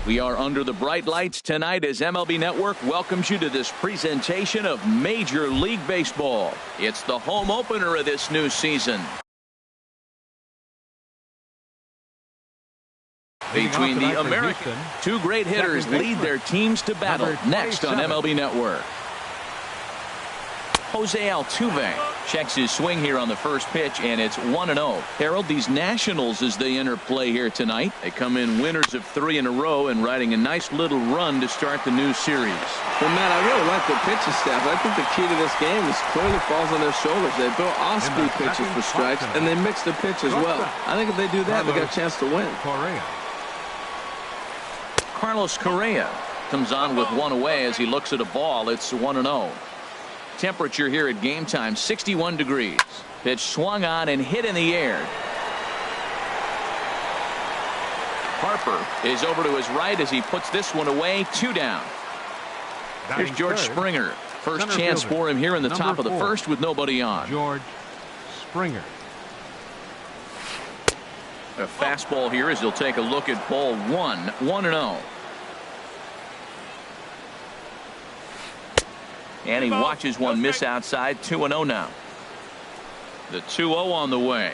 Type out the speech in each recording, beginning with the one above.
We are under the bright lights tonight as MLB Network welcomes you to this presentation of Major League Baseball. It's the home opener of this new season. Between the Americans, two great hitters lead their teams to battle next on MLB Network. Jose Altuve checks his swing here on the first pitch, and it's 1-0. Harold, these Nationals, as they enter play here tonight, they come in winners of 3 in a row and riding a nice little run to start the new series. Well, Matt, I really like their pitching staff. I think the key to this game is clearly falls on their shoulders. They throw off-speed pitches for strikes, and they mix their pitch as well. I think if they do that, they got a chance to win. Carlos Correa comes on with one away as he looks at a ball. It's 1-0. Temperature here at game time, 61 degrees. Pitch swung on and hit in the air. Harper is over to his right as he puts this one away. 2 down. Here's George Springer. First chance for him here in the top of the first with nobody on. George Springer. A fastball here as he'll take a look at ball 1. 1-0. And he watches one miss outside. 2-0 now. The 2-0 on the way.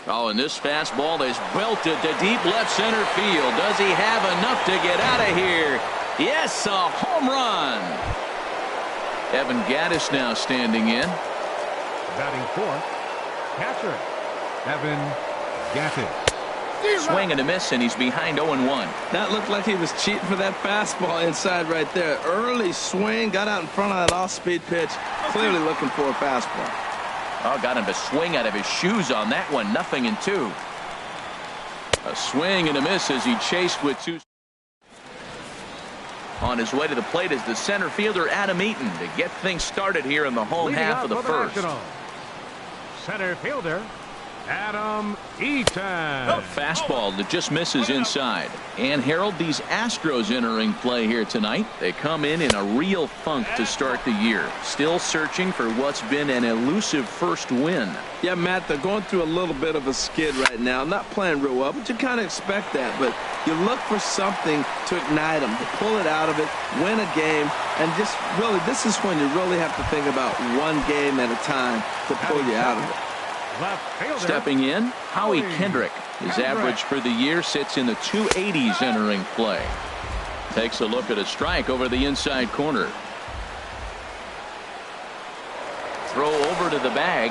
Oh, and this fastball is belted to deep left center field. Does he have enough to get out of here? Yes, a home run. Evan Gattis now standing in. Batting fourth, catcher Evan Gattis. Swing and a miss, and he's behind 0-1. That looked like he was cheating for that fastball inside right there. Early swing, got out in front of that off-speed pitch. Clearly looking for a fastball. Oh, got him to swing out of his shoes on that one. 0-2. A swing and a miss as he chased with 2. On his way to the plate is the center fielder Adam Eaton to get things started here in the home half of the first. Center fielder Adam Eaton. A fastball that just misses inside. And Harold, these Astros entering play here tonight. They come in a real funk to start the year. Still searching for what's been an elusive first win. Yeah, Matt, they're going through a little bit of a skid right now. Not playing real well, but you kind of expect that. But you look for something to ignite them, to pull it out of it, win a game, and just really, this is when you really have to think about one game at a time to pull you out of it. Stepping in, Howie Kendrick. His average for the year sits in the 280s entering play. Takes a look at a strike over the inside corner. Throw over to the bag.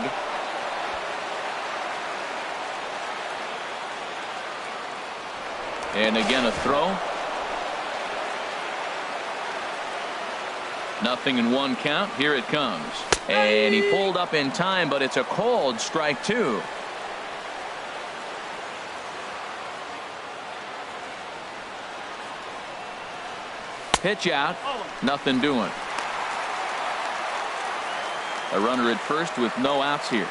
And again a throw. Nothing in 1 count. Here it comes. And he pulled up in time, but it's a called strike 2. Pitch out. Nothing doing. A runner at first with no outs here.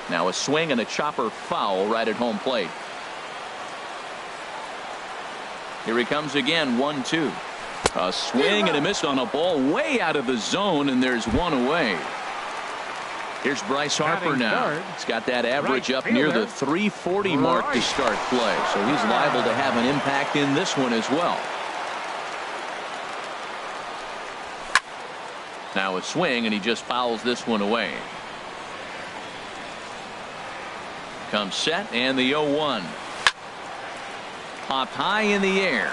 Now a swing and a chopper foul right at home plate. Here he comes again. 1-2. A swing and a miss on a ball way out of the zone, and there's one away. Here's Bryce Harper now. He's got that average up near the 340 mark to start play, so he's liable to have an impact in this one as well. Now a swing, and he just fouls this one away. Comes set, and the 0-1. Popped high in the air.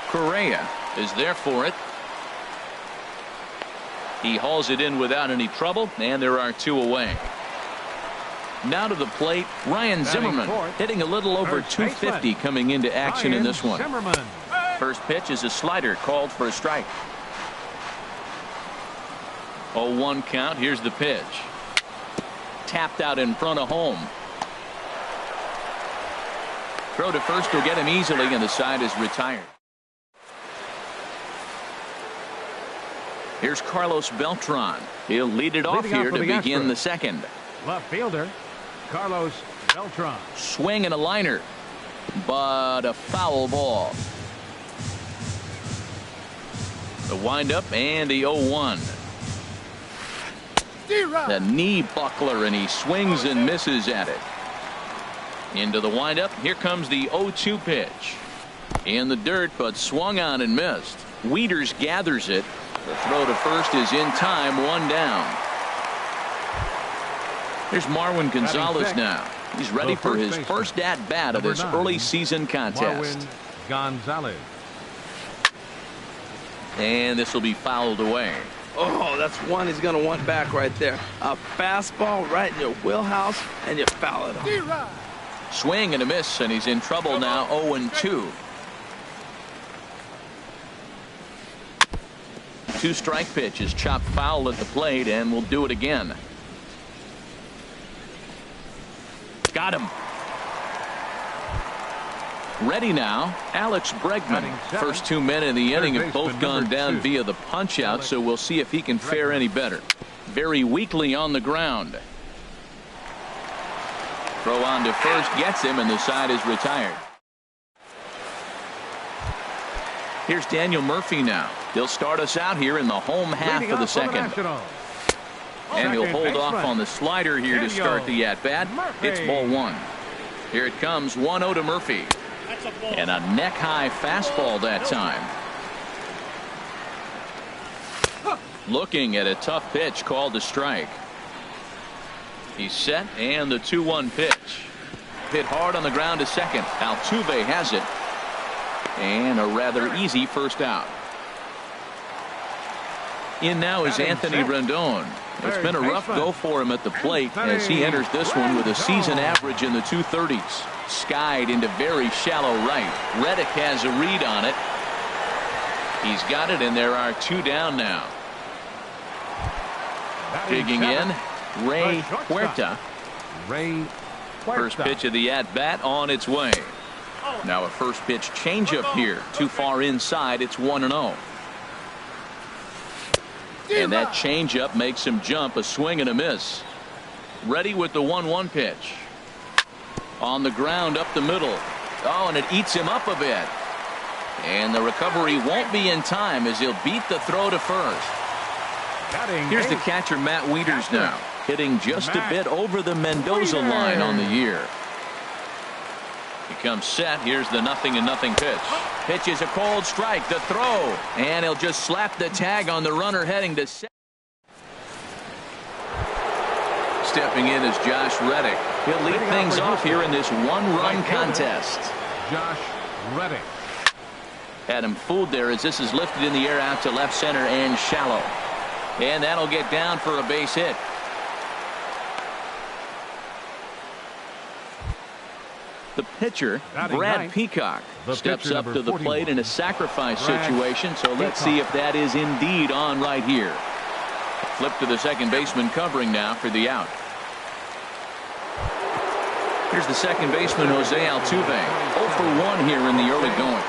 Correa is there for it. He hauls it in without any trouble, and there are 2 away. Now to the plate, Ryan Zimmerman, hitting a little over 250 coming into action in this one. First pitch is a slider called for a strike. 0-1 count. Here's the pitch. Tapped out in front of home. Throw to first will get him easily, and the side is retired. Here's Carlos Beltran. He'll lead it off here to begin the second. Left fielder Carlos Beltran. Swing and a liner, but a foul ball. The windup and the 0-1. The knee buckler, and he swings and misses at it. Into the windup. Here comes the 0-2 pitch. In the dirt, but swung on and missed. Wieters gathers it. The throw to first is in time, one down. Here's Marwin Gonzalez now. He's ready for his first at-bat of this early season contest. Marwin Gonzalez. And this will be fouled away. Oh, that's one he's going to want back right there. A fastball right in your wheelhouse, and you foul it off. Swing and a miss, and he's in trouble now, 0-2. Two-strike pitch is chopped foul at the plate, and we'll do it again. Got him. Ready now, Alex Bregman. First 2 men in the inning have both gone down via the punch-out, so we'll see if he can fare any better. Very weakly on the ground. Throw on to first, gets him, and the side is retired. Here's Daniel Murphy now. He'll start us out here in the home half of the second. And he'll hold off on the slider here to start the at-bat. It's ball one. Here it comes, 1-0 to Murphy. And a neck-high fastball that time. Looking at a tough pitch called a strike. He's set, and the 2-1 pitch. Hit hard on the ground to second. Altuve has it. And a rather easy first out. In now is Anthony Rendon. It's been a rough go for him at the plate as he enters this one with a season average in the 230s. Skied into very shallow right. Reddick has a read on it. He's got it, and there are two down now. Digging in, Ray Huerta. First pitch of the at-bat on its way. Now a first pitch changeup here. Too far inside. It's 1-0. And that changeup makes him jump. A swing and a miss. Ready with the 1-1 pitch. On the ground up the middle. Oh, and it eats him up a bit. And the recovery won't be in time as he'll beat the throw to first. Here's the catcher, Matt Wieters now. Hitting just a bit over the Mendoza line on the year. He comes set. Here's the 0-0 pitch. Pitch is a cold strike. The throw. And he'll just slap the tag on the runner heading to second. Stepping in is Josh Reddick. He'll lead things off here in this one-run contest. Josh Reddick. Had him fooled there as this is lifted in the air out to left center and shallow. And that'll get down for a base hit. The pitcher, Brad Peacock, steps up to the plate in a sacrifice situation, so let's see if that is indeed on right here. Flip to the second baseman covering now for the out. Here's the second baseman, Jose Altuve. 0 for 1 here in the early going.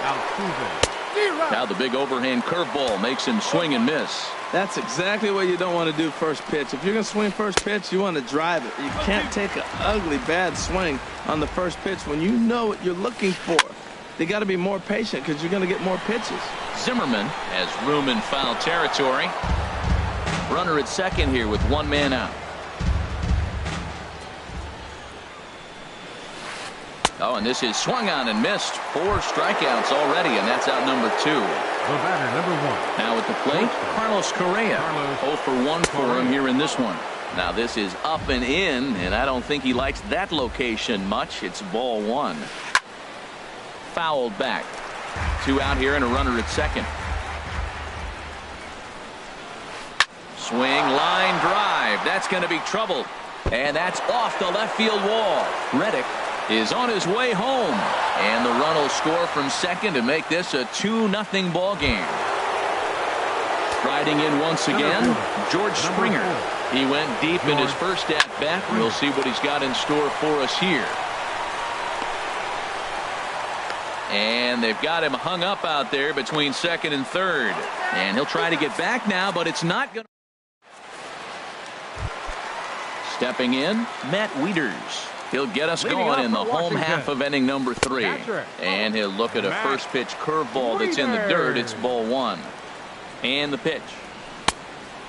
Now the big overhand curveball makes him swing and miss. That's exactly what you don't want to do first pitch. If you're going to swing first pitch, you want to drive it. You can't take an ugly, bad swing on the first pitch when you know what you're looking for. They got to be more patient because you're going to get more pitches. Zimmerman has room in foul territory. Runner at second here with one man out. Oh, and this is swung on and missed. 4 strikeouts already, and that's out number 2. The batter, number 1. Now at the plate, Carlos Correa. 0 for 1 for him here in this one. Now this is up and in, and I don't think he likes that location much. It's ball 1. Fouled back. 2 out here and a runner at second. Swing, line drive. That's going to be trouble. And that's off the left field wall. Reddick is on his way home, and the run will score from second to make this a 2-0 ball game. Riding in once again, George Springer. He went deep in his first at bat. We'll see what he's got in store for us here. And they've got him hung up out there between second and third, and he'll try to get back now, but it's not going to. Stepping in, Matt Wieters. He'll get us going in the home half of inning number 3. And he'll look at a first pitch curveball that's in the dirt. It's ball 1. And the pitch.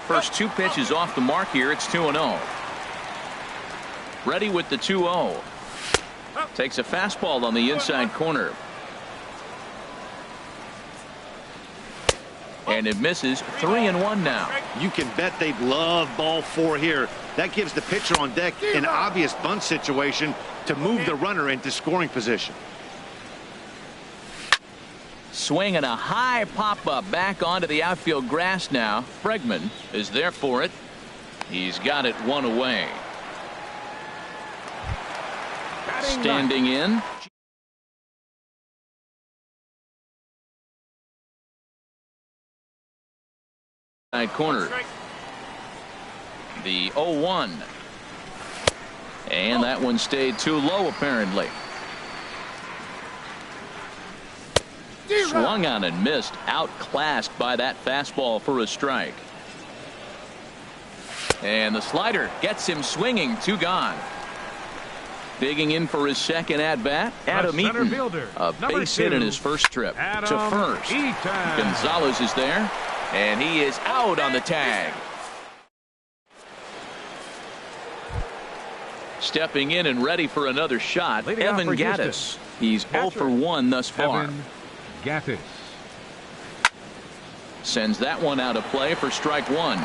First two pitches off the mark here. It's 2-0. Ready with the 2-0. Takes a fastball on the inside corner. And it misses. 3-1 now. You can bet they'd love ball 4 here. That gives the pitcher on deck an obvious bunt situation to move the runner into scoring position. Swing and a high pop-up back onto the outfield grass now. Bregman is there for it. He's got it one away. Standing in. Side corner. The 0-1. And that one stayed too low apparently. Swung on and missed. Outclassed by that fastball for a strike. And the slider gets him swinging. 2 gone. Digging in for his second at-bat, Adam Eaton. A base hit in his first trip to first. Gonzalez is there, and he is out on the tag. Stepping in and ready for another shot, Evan Gattis. He's 0 for 1 thus far. Evan Gattis sends that one out of play for strike 1.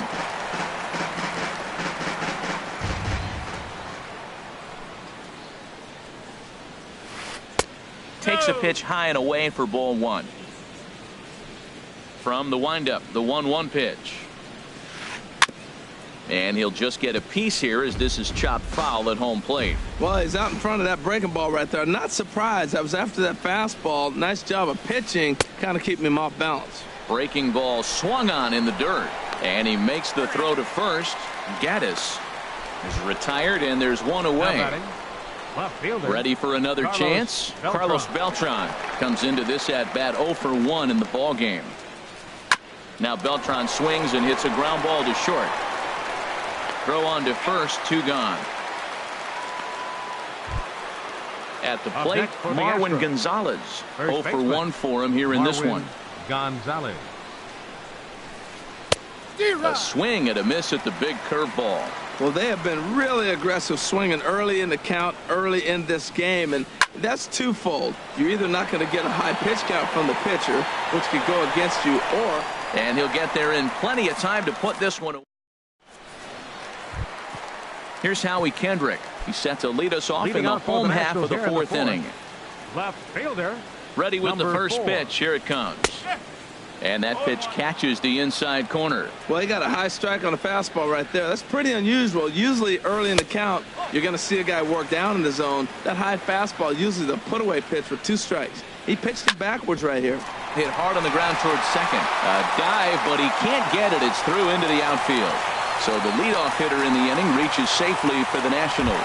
Takes a pitch high and away for ball 1. From the windup, the 1-1 pitch. And he'll just get a piece here as this is chopped foul at home plate. Well, he's out in front of that breaking ball right there. Not surprised. I was after that fastball. Nice job of pitching, kind of keeping him off balance. Breaking ball swung on in the dirt. And he makes the throw to first. Gaddis is retired, and there's one away. Ready for another chance. Carlos Beltran comes into this at bat 0 for 1 in the ball game. Now Beltran swings and hits a ground ball to short. Throw on to first. 2 gone. At the plate, Marwin Gonzalez. 0 for 1 for him here in this one. Gonzalez. A swing and a miss at the big curveball. Well, they have been really aggressive swinging early in the count, early in this game, and that's twofold. You're either not going to get a high pitch count from the pitcher, which could go against you, or... And he'll get there in plenty of time to put this one away. Here's Howie Kendrick. He's set to lead us off in the home half of the 4th inning. Left fielder. Ready with the first pitch. Here it comes. And that pitch catches the inside corner. Well, he got a high strike on a fastball right there. That's pretty unusual. Usually early in the count, you're going to see a guy work down in the zone. That high fastball, usually the put-away pitch with 2 strikes. He pitched it backwards right here. Hit hard on the ground towards second. A dive, but he can't get it. It's through into the outfield. So the leadoff hitter in the inning reaches safely for the Nationals.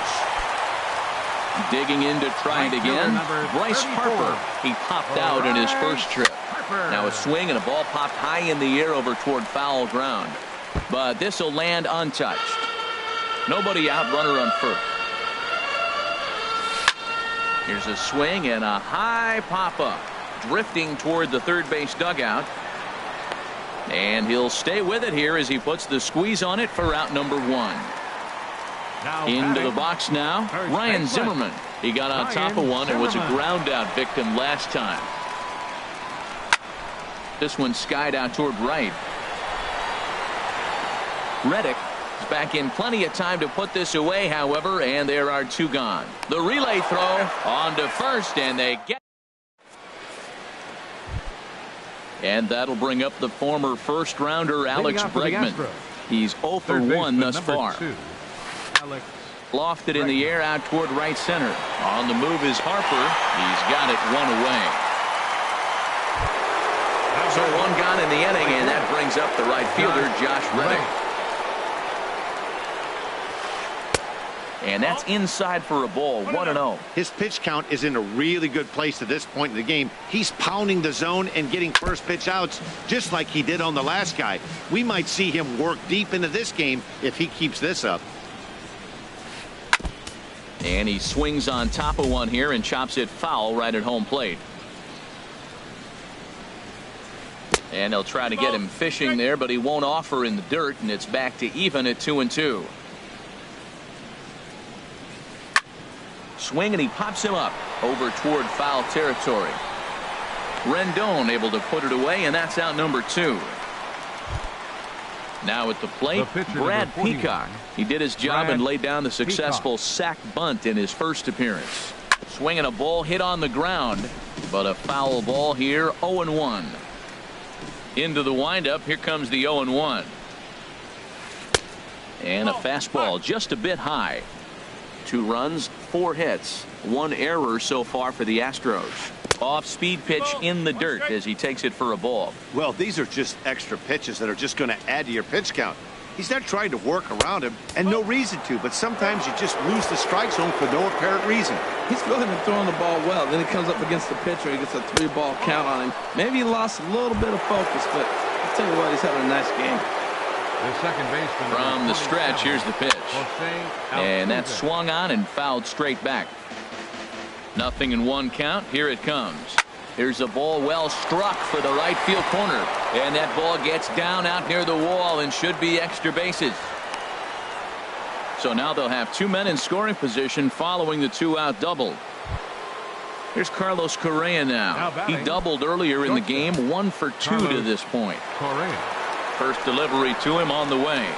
Digging in to try it again. Bryce Harper. He popped out in his first trip. Now a swing and a ball popped high in the air over toward foul ground. But this will land untouched. Nobody out, runner on first. Here's a swing and a high pop-up. Drifting toward the third base dugout. And he'll stay with it here as he puts the squeeze on it for out number 1. Into the box now, Ryan Zimmerman. He got on top of one and was a ground out victim last time. This one skied out toward right. Reddick is back in plenty of time to put this away, however, and there are 2 gone. The relay throw on to first, and they get. And that'll bring up the former first rounder Alex Bregman. He's 0 for 1 thus far. Lofted in the air out toward right center. On the move is Harper. He's got it 1 away. So 1 gone in the inning, and that brings up the right fielder, Josh Reddick. And that's inside for a ball. 1-0. His pitch count is in a really good place at this point in the game. He's pounding the zone and getting first pitch outs just like he did on the last guy. We might see him work deep into this game if he keeps this up. And he swings on top of one here and chops it foul right at home plate. And they'll try to get him fishing there, but he won't offer in the dirt, and it's back to even at 2-2. Swing, and he pops him up over toward foul territory. Rendon able to put it away, and that's out number 2. Now at the plate, Brad Peacock. He did his job and laid down the successful sac bunt in his first appearance. Swinging a ball hit on the ground, but a foul ball here, 0-1. Into the windup, here comes the 0-1. And a fastball just a bit high. 2 runs, 4 hits, 1 error so far for the Astros. Off-speed pitch in the dirt as he takes it for a ball. Well, these are just extra pitches that are just going to add to your pitch count. He's not trying to work around him, and no reason to, but sometimes you just lose the strike zone for no apparent reason. He's really been throwing the ball well. Then he comes up against the pitcher. He gets a 3-ball count on him. Maybe he lost a little bit of focus, but I'll tell you what, he's having a nice game. The second baseman from the stretch, here's the pitch. And that's swung on and fouled straight back. 0-1 count. Here it comes. Here's a ball well struck for the right field corner. And that ball gets down out near the wall and should be extra bases. So now they'll have 2 men in scoring position following the 2-out double. Here's Carlos Correa now. He doubled earlier in the game, 1 for 2 to this point. First delivery to him on the way.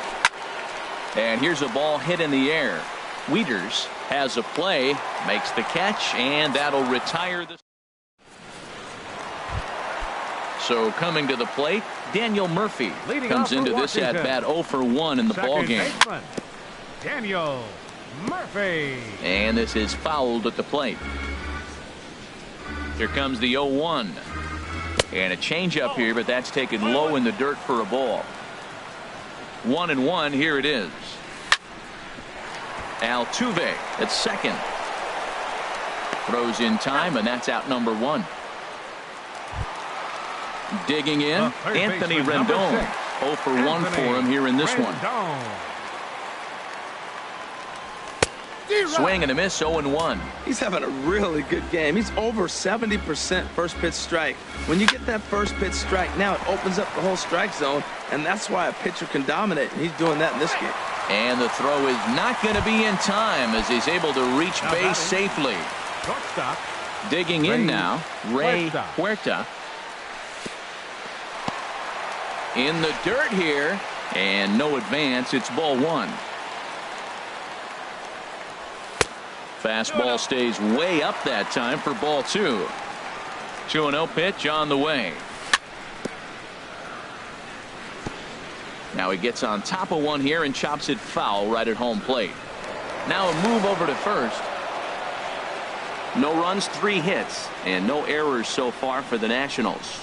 And here's a ball hit in the air. Wieters has a play, makes the catch, and that'll retire the. So coming to the plate, Daniel Murphy comes into this at bat 0 for 1 in the ball game. Daniel Murphy. And this is fouled at the plate. Here comes the 0-1. And a changeup here, but that's taken low in the dirt for a ball. 1-1. Here it is. Altuve at second. Throws in time, and that's out number 1. Digging in, Anthony Rendon. 0 for 1 for him here in this one. Swing and a miss, 0-1. He's having a really good game. He's over 70% first pitch strike. When you get that first pitch strike, now it opens up the whole strike zone, and that's why a pitcher can dominate, and he's doing that in this game. And the throw is not going to be in time as he's able to reach base safely. Digging in now, Ray Huerta. In the dirt here, and no advance. It's ball 1. Fastball stays way up that time for ball 2. 2-0 pitch on the way. Now he gets on top of one here and chops it foul right at home plate. Now a move over to first. No runs, 3 hits, and no errors so far for the Nationals.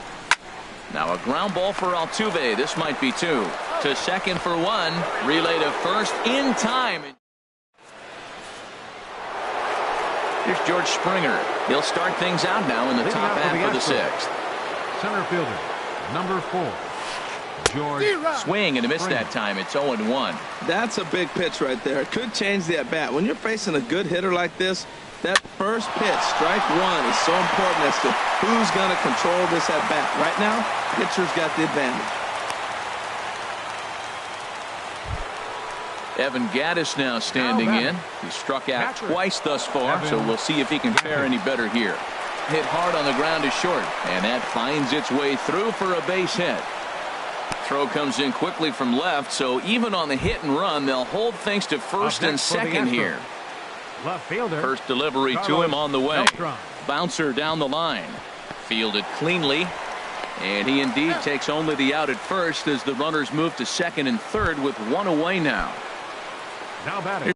Now a ground ball for Altuve. This might be 2. To second for 1. Relay to first in time. Here's George Springer. He'll start things out now in the top half of the 6th. Center fielder, number 4. George. Swing and a miss that time. It's 0-1. That's a big pitch right there. It could change the at-bat. When you're facing a good hitter like this, that first pitch, strike 1, is so important as to who's going to control this at-bat. Right now, pitcher's got the advantage. Evan Gattis now standing in. He struck out twice thus far, so we'll see if he can fare any better here. Hit hard on the ground is short, and that finds its way through for a base hit. Throw comes in quickly from left, so even on the hit and run, they'll hold things to first and second here. Left fielder. First delivery to him on the way. Bouncer down the line. Fielded cleanly. And he indeed takes only the out at first as the runners move to second and third with 1 away now. Now batting.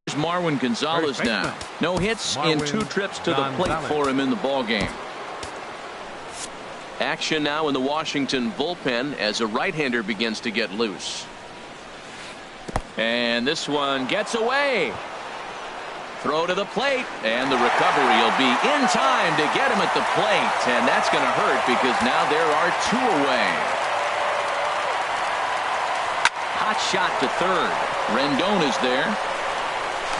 Here's Marwin Gonzalez now. No hits in 2 trips to the plate for him in the ballgame. Action now in the Washington bullpen as a right-hander begins to get loose. And this one gets away. Throw to the plate, and the recovery will be in time to get him at the plate, and that's going to hurt because now there are 2 away. Hot shot to third. Rendon is there.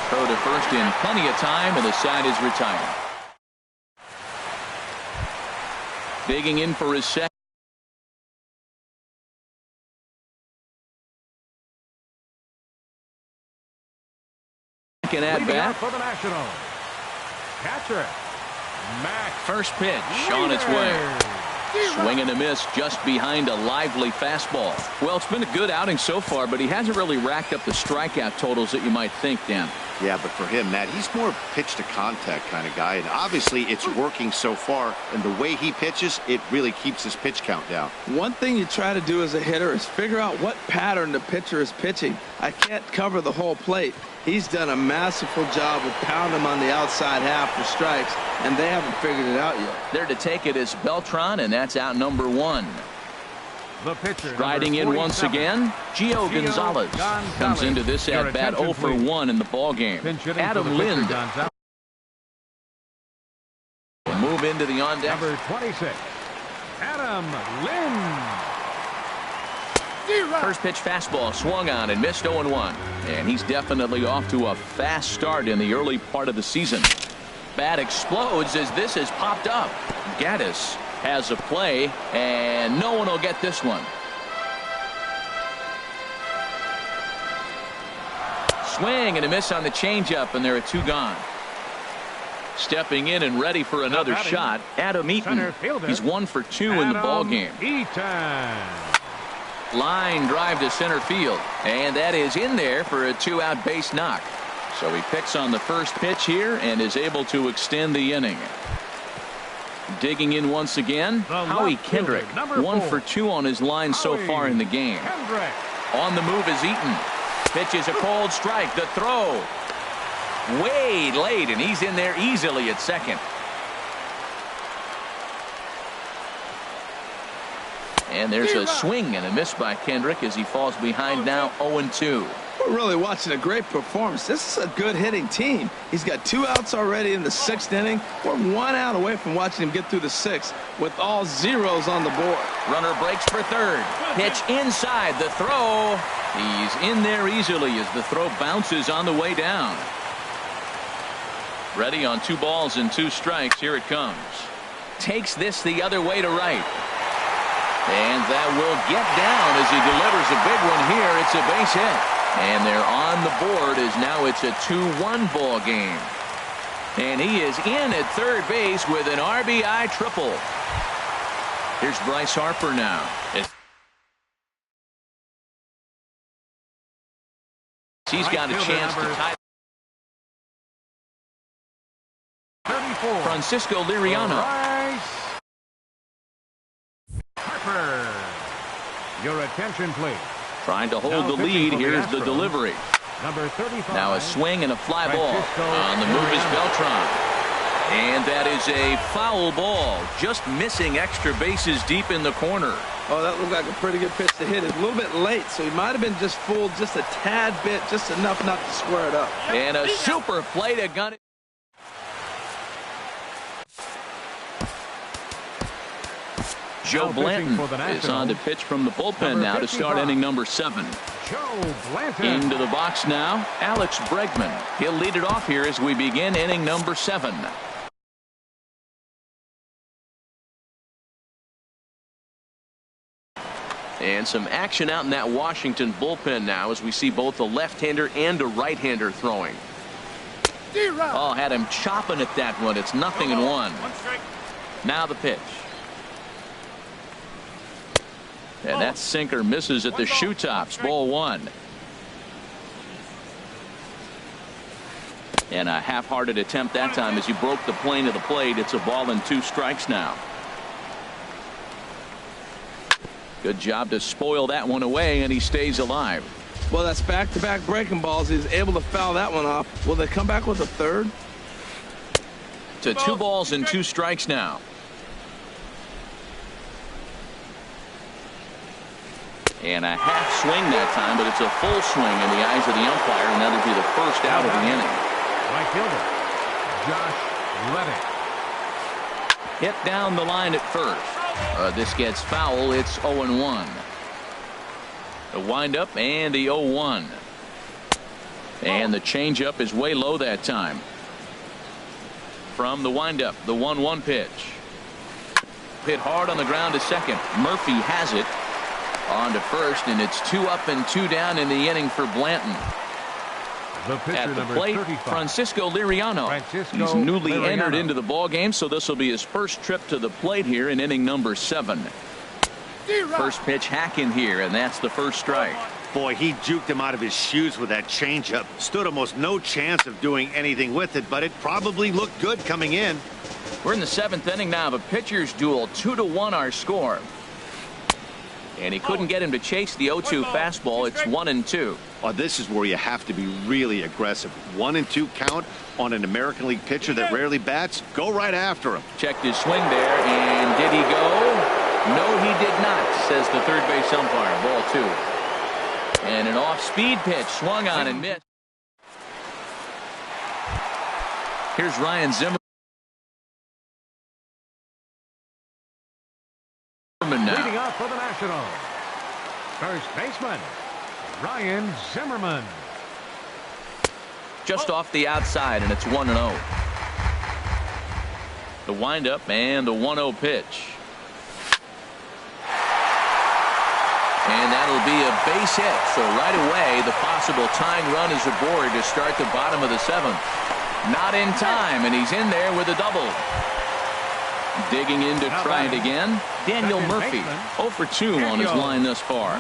Throw to first in plenty of time, and the side is retired. Digging in for his second at bat. For the Nationals, catcher Max. First pitch on its way. Swing and a miss just behind a lively fastball. Well, it's been a good outing so far, but he hasn't really racked up the strikeout totals that you might think, Dan. Yeah, but for him, Matt, he's more pitch to contact kind of guy, and obviously it's working so far, and the way he pitches, it really keeps his pitch count down. One thing you try to do as a hitter is figure out what pattern the pitcher is pitching. I can't cover the whole plate. He's done a masterful job of pounding him on the outside half for strikes, and they haven't figured it out yet. There to take it is Beltran, and that's out number 1. The pitcher, Striding in once again, Gio Gonzalez comes into this at bat 0 for 1 in the ball game. Adam Lind will move into the on deck. Number 26, Adam Lind. First pitch fastball swung on and missed 0-1. And he's definitely off to a fast start in the early part of the season. Bat explodes as this has popped up. Gaddis has a play, and no one will get this one. Swing and a miss on the changeup, and there are 2 gone. Stepping in and ready for another shot, Adam Eaton. He's 1 for 2 in the ball game. Line drive to center field, and that is in there for a 2-out base knock. So he picks on the first pitch here and is able to extend the inning. Digging in once again, Howie Kendrick, 1 for 2 on his line so far in the game. On the move is Eaton. Pitches a cold strike. The throw way late, and he's in there easily at second. And there's a swing and a miss by Kendrick as he falls behind now 0-2. We're really watching a great performance. This is a good hitting team. He's got 2 outs already in the 6th inning. We're 1 out away from watching him get through the 6th with all zeros on the board. Runner breaks for third. Pitch inside. The throw. He's in there easily as the throw bounces on the way down. Ready on 2 balls and 2 strikes. Here it comes. Takes this the other way to right. And that will get down as he delivers a big one here. It's a base hit. And they're on the board as now it's a 2-1 ball game. And he is in at third base with an RBI triple. Here's Bryce Harper now. He's got a chance to tie. 34. Francisco Liriano. Harper. Your attention, please. Trying to hold the lead. Here's the delivery. Number 35. Now a swing and a fly ball. On the move is Beltran. And that is a foul ball. Just missing extra bases deep in the corner. Oh, that looked like a pretty good pitch to hit. It's a little bit late, so he might have been just fooled just a tad bit, just enough not to square it up. And a super play to gun it. Joe Blanton is on to pitch from the bullpen now to start inning number 7. Joe Blanton. Into the box now, Alex Bregman. He'll lead it off here as we begin inning number 7. And some action out in that Washington bullpen now as we see both a left-hander and a right-hander throwing. Oh, had him chopping at that one. It's 0-1. Now the pitch. And that sinker misses at the shoe tops. Ball 1. And a half-hearted attempt that time as he broke the plane of the plate. It's a ball and 2 strikes now. Good job to spoil that one away, and he stays alive. Well, that's back-to-back breaking balls. He's able to foul that one off. Will they come back with a third? To 2 balls and 2 strikes now. And a half swing that time, but it's a full swing in the eyes of the umpire, and that'll be the first out of the inning. Right fielder, Josh Reddick. Hit down the line at first. This gets foul. It's 0-1. The windup and the 0-1. And the changeup is way low that time. From the windup, the 1-1 pitch. hit hard on the ground to second. Murphy has it on to first, and it's 2 up and 2 down in the inning for Blanton. At the plate, Francisco Liriano. He's newly entered into the ball game, so this will be his first trip to the plate here in inning number 7. First pitch hack in here, and that's the first strike. Boy, he juked him out of his shoes with that changeup. Stood almost no chance of doing anything with it, but it probably looked good coming in. We're in the 7th inning now of a pitcher's duel. 2-1 our score. And he couldn't get him to chase the 0-2 fastball. It's 1-2. Oh, this is where you have to be really aggressive. 1-2 count on an American League pitcher that rarely bats. Go right after him. Checked his swing there, and did he go? No, he did not, says the third base umpire. Ball 2. And an off-speed pitch swung on and missed. Here's Ryan Zimmerman now. Leading up for the Nationals, first baseman, Ryan Zimmerman. Just off the outside, and it's 1-0. The windup and the 1-0 pitch. And that'll be a base hit. So right away, the possible tying run is aboard to start the bottom of the 7th. Not in time, and he's in there with a double. Digging in to try it again, Daniel Murphy. 0 for 2 on his line thus far.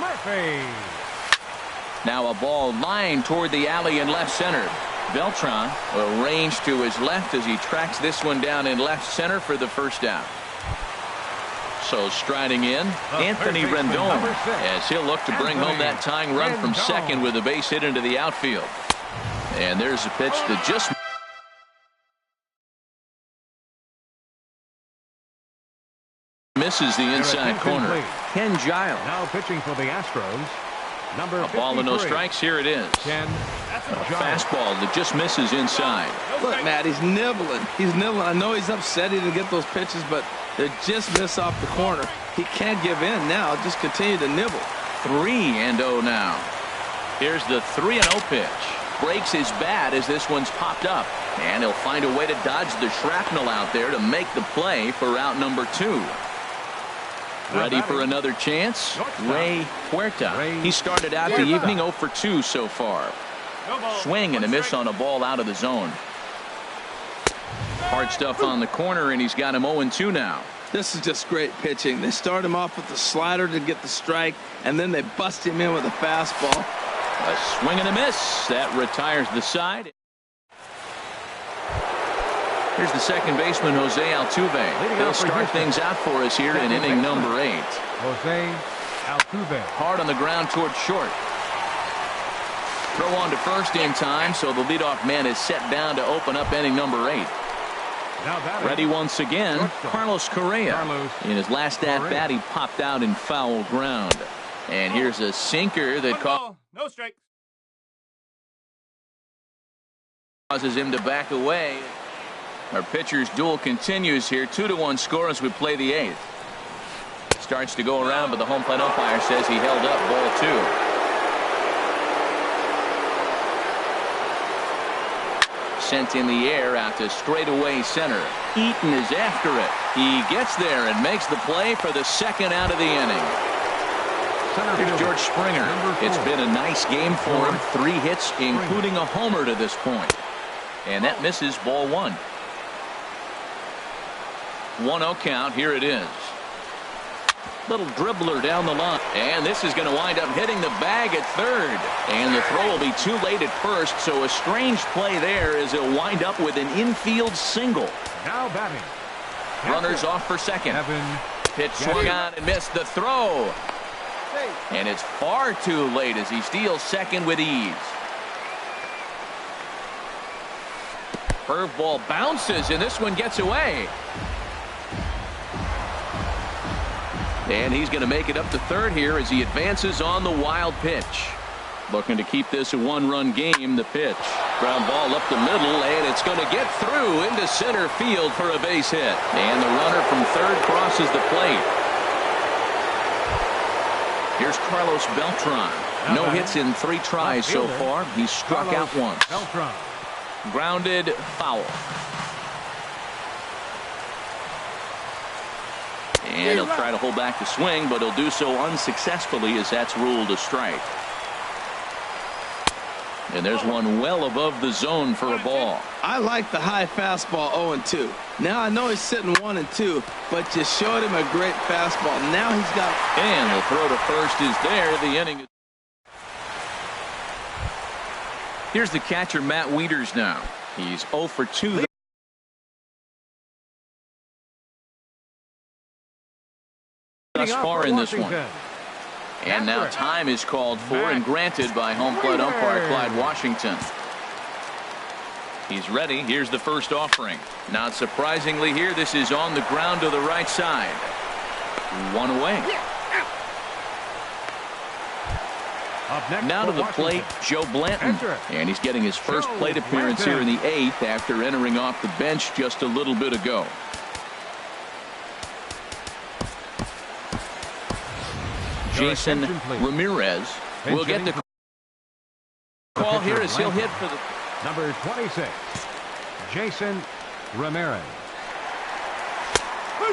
Now a ball lined toward the alley in left center. Beltran arranged to his left as he tracks this one down in left center for the first down. So striding in, Anthony Rendon, as he'll look to bring home that tying run from second with a base hit into the outfield. And there's a pitch that just misses the inside corner. Ken Giles. Now pitching for the Astros. Number a ball and no strikes. Here it is. A fastball that just misses inside. Look, Matt, he's nibbling. He's nibbling. I know he's upset he didn't get those pitches, but they just miss off the corner. He can't give in now. Just continue to nibble. 3-0 now. Here's the 3-0 pitch. Breaks his bat as this one's popped up. And he'll find a way to dodge the shrapnel out there to make the play for out number 2. Ready for another chance? Ray Huerta. He started out the evening 0 for 2 so far. Swing and a miss on a ball out of the zone. Hard stuff on the corner, and he's got him 0-2 now. This is just great pitching. They start him off with the slider to get the strike, and then they bust him in with a fastball. A swing and a miss. That retires the side. Here's the second baseman, Jose Altuve. He'll start things out for us here in inning number 8. Jose Altuve. Hard on the ground toward short. Throw on to first in time, so the leadoff man is set down to open up inning number 8. Ready once again, Carlos Correa. In his last at-bat, he popped out in foul ground. And here's a sinker that causes him to back away. Our pitcher's duel continues here. 2-1 score as we play the 8th. Starts to go around, but the home plate umpire says he held up. Ball 2. Sent in the air out to straightaway center. Eaton is after it. He gets there and makes the play for the second out of the inning. Here's George Springer. It's been a nice game for him. 3 hits, including a homer to this point. And that misses. Ball 1. 1-0 count. Here it is. Little dribbler down the line. And this is going to wind up hitting the bag at third. And the throw will be too late at first. So a strange play there as he'll wind up with an infield single. Now batting. Runners off for second. Pitch swung on and missed the throw. And it's far too late as he steals second with ease. Curveball bounces, and this one gets away. And he's going to make it up to third here as he advances on the wild pitch. Looking to keep this a 1-run game. The pitch. Ground ball up the middle, and it's going to get through into center field for a base hit. And the runner from third crosses the plate. Here's Carlos Beltran. No hits in 3 tries so far. He's struck out once. Grounded foul. And he'll try to hold back the swing, but he'll do so unsuccessfully as that's ruled a strike. And there's one well above the zone for a ball. I like the high fastball 0-2. Now I know he's sitting 1-2, but you showed him a great fastball. Now he's got. And the throw to first is there. The inning. Here's the catcher, Matt Wieters now. He's 0 for 2. Thus far in this one. And now time is called for and granted by home plate umpire Clyde Washington. He's ready. Here's the first offering. Not surprisingly here, this is on the ground to the right side. One away. Now to the plate, Joe Blanton. And he's getting his first plate appearance here in the 8th after entering off the bench just a little bit ago. Jason Ramirez will get the call here as he'll hit for the number 26, Jason Ramirez.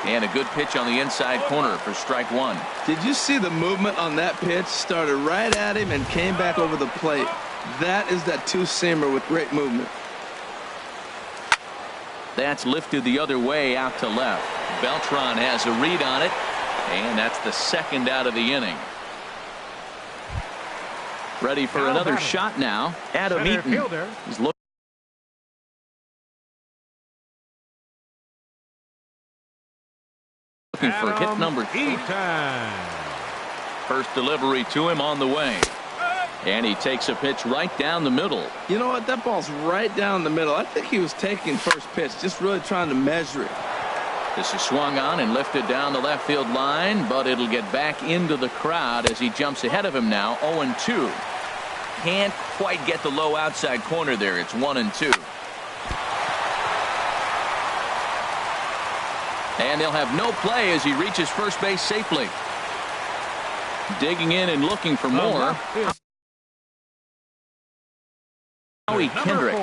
And a good pitch on the inside corner for strike one. Did you see the movement on that pitch? Started right at him and came back over the plate. That is that two-seamer with great movement. That's lifted the other way out to left. Beltran has a read on it. And that's the second out of the inning. Ready for another shot now. Adam Eaton is looking for hit number 3. First delivery to him on the way. And he takes a pitch right down the middle. You know what? That ball's right down the middle. I think he was taking first pitch, just really trying to measure it. This is swung on and lifted down the left field line, but it'll get back into the crowd as he jumps ahead of him now. 0-2. Can't quite get the low outside corner there. It's 1-2. And they'll have no play as he reaches first base safely. Digging in and looking for more. Howie Kendrick.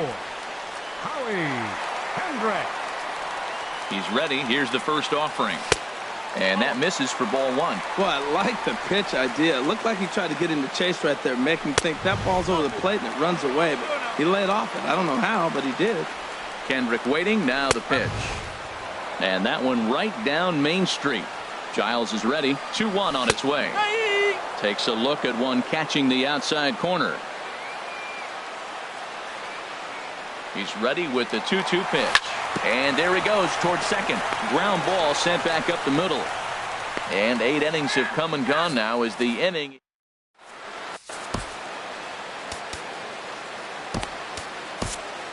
Howie Kendrick. He's ready. Here's the first offering. And that misses for ball one. Boy, I like the pitch idea. It looked like he tried to get him to chase right there, make him think that ball's over the plate and it runs away. But he laid off it. I don't know how, but he did. Kendrick waiting. Now the pitch. And that one right down Main Street. Giles is ready. 2-1 on its way. Takes a look at one catching the outside corner. He's ready with the 2-2 pitch. And there he goes towards second. Ground ball sent back up the middle. And 8 innings have come and gone now as the inning.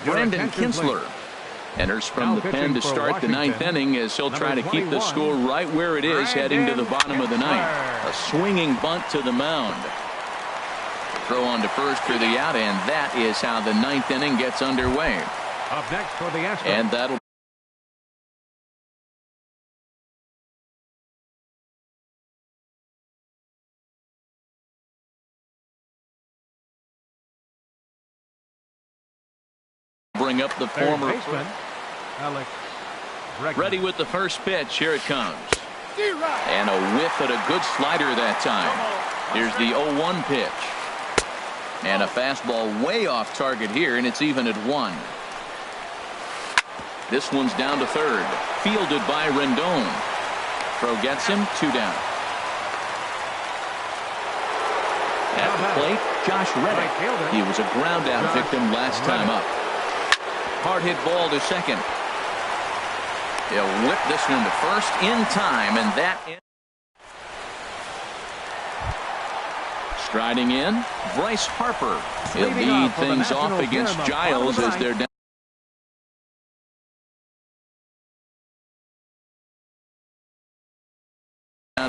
Brandon Kinsler enters from the pen to start the 9th inning as he'll try to keep the score right where it is heading to the bottom of the 9th. A swinging bunt to the mound. Throw on to first for the out, and that is how the 9th inning gets underway. Up next for the Astros. And that'll bring up the former baseman, Alex. Ready with the first pitch. Here it comes. And a whiff at a good slider that time. Here's the 0-1 pitch. And a fastball way off target here, and it's even at 1. This one's down to third. Fielded by Rendon. Throw gets him. 2 down. At the plate, Josh Reddick. He was a ground out victim last time up. Hard hit ball to second. He'll whip this one to first in time, and that striding in, Bryce Harper. He'll lead things off against Giles as they're down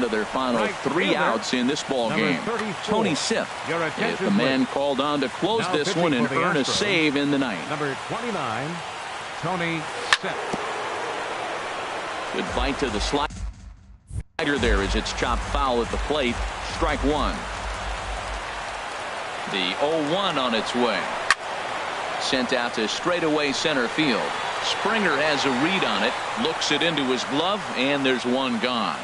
to their final 3 outs in this ball game. Tony Siff is the man called on to close this one and earn a save in the 9th. Number 29, Tony Siff. Good bite to the slider there as it's chopped foul at the plate. Strike 1. The 0-1 on its way. Sent out to straightaway center field. Springer has a read on it. Looks it into his glove, and there's one gone.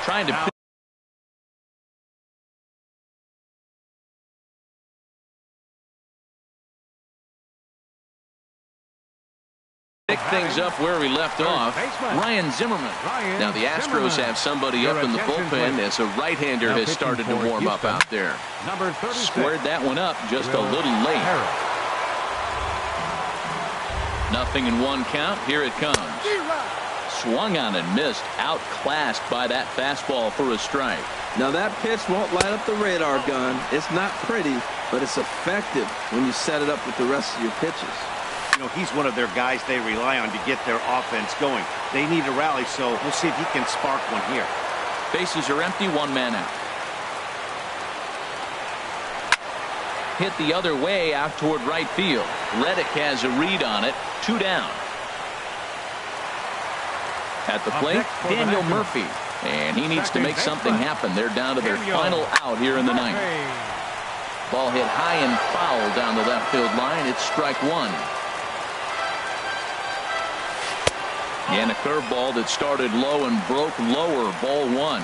trying to pick things up where we left off. Ryan Zimmerman. Now the Astros have somebody up in the bullpen as a right-hander has started to warm up out there. Squared that one up just a little late. Nothing in one count. Here it comes. Swung on and missed. Outclassed by that fastball for a strike. Now that pitch won't light up the radar gun. It's not pretty, but it's effective when you set it up with the rest of your pitches. You know, he's one of their guys they rely on to get their offense going. They need a rally, so we'll see if he can spark one here. Bases are empty, one man out. Hit the other way out toward right field. Reddick has a read on it. 2 down. At the plate, Daniel Murphy. And he needs to make something happen. They're down to their final out here in the ninth. Ball hit high and foul down the left field line. It's strike one. And a curveball that started low and broke lower. Ball one.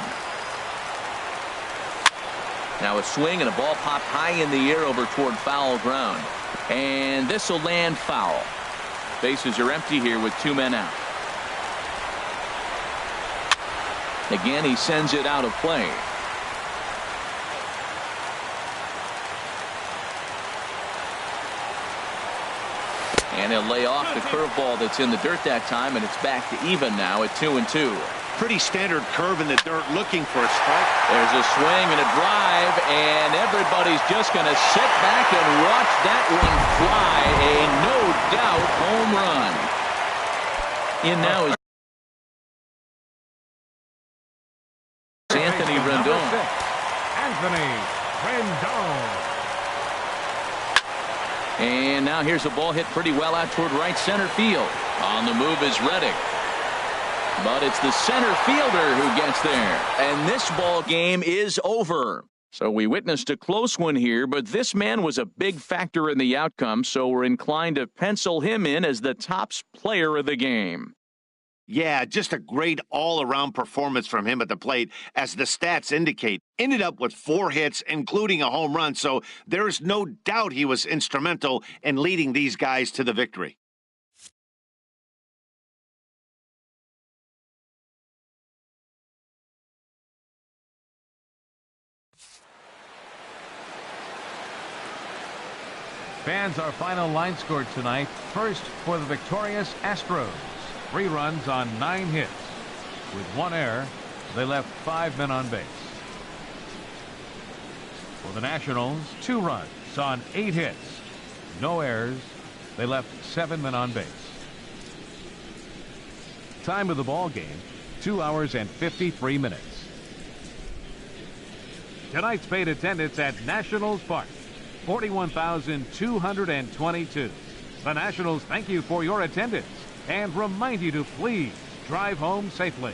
Now a swing and a ball popped high in the air over toward foul ground. And this will land foul. Bases are empty here with 2 men out. Again, he sends it out of play. And he'll lay off the curveball that's in the dirt that time, and it's back to even now at 2-2. Pretty standard curve in the dirt, looking for a strike. There's a swing and a drive, and everybody's just going to sit back and watch that one fly. A no-doubt home run. In now is Anthony Rendon. Anthony Rendon. And now here's a ball hit pretty well out toward right center field. On the move is Reddick. But it's the center fielder who gets there. And this ball game is over. So we witnessed a close one here, but this man was a big factor in the outcome, so we're inclined to pencil him in as the top player of the game. Yeah, just a great all-around performance from him at the plate, as the stats indicate. Ended up with 4 hits, including a home run, so there's no doubt he was instrumental in leading these guys to the victory. Fans, our final line score tonight. First for the victorious Astros. 3 runs on 9 hits. With 1 error, they left 5 men on base. For the Nationals, 2 runs on 8 hits. No errors. They left 7 men on base. Time of the ball game, 2 hours and 53 minutes. Tonight's paid attendance at Nationals Park, 41,222. The Nationals thank you for your attendance and remind you to please drive home safely.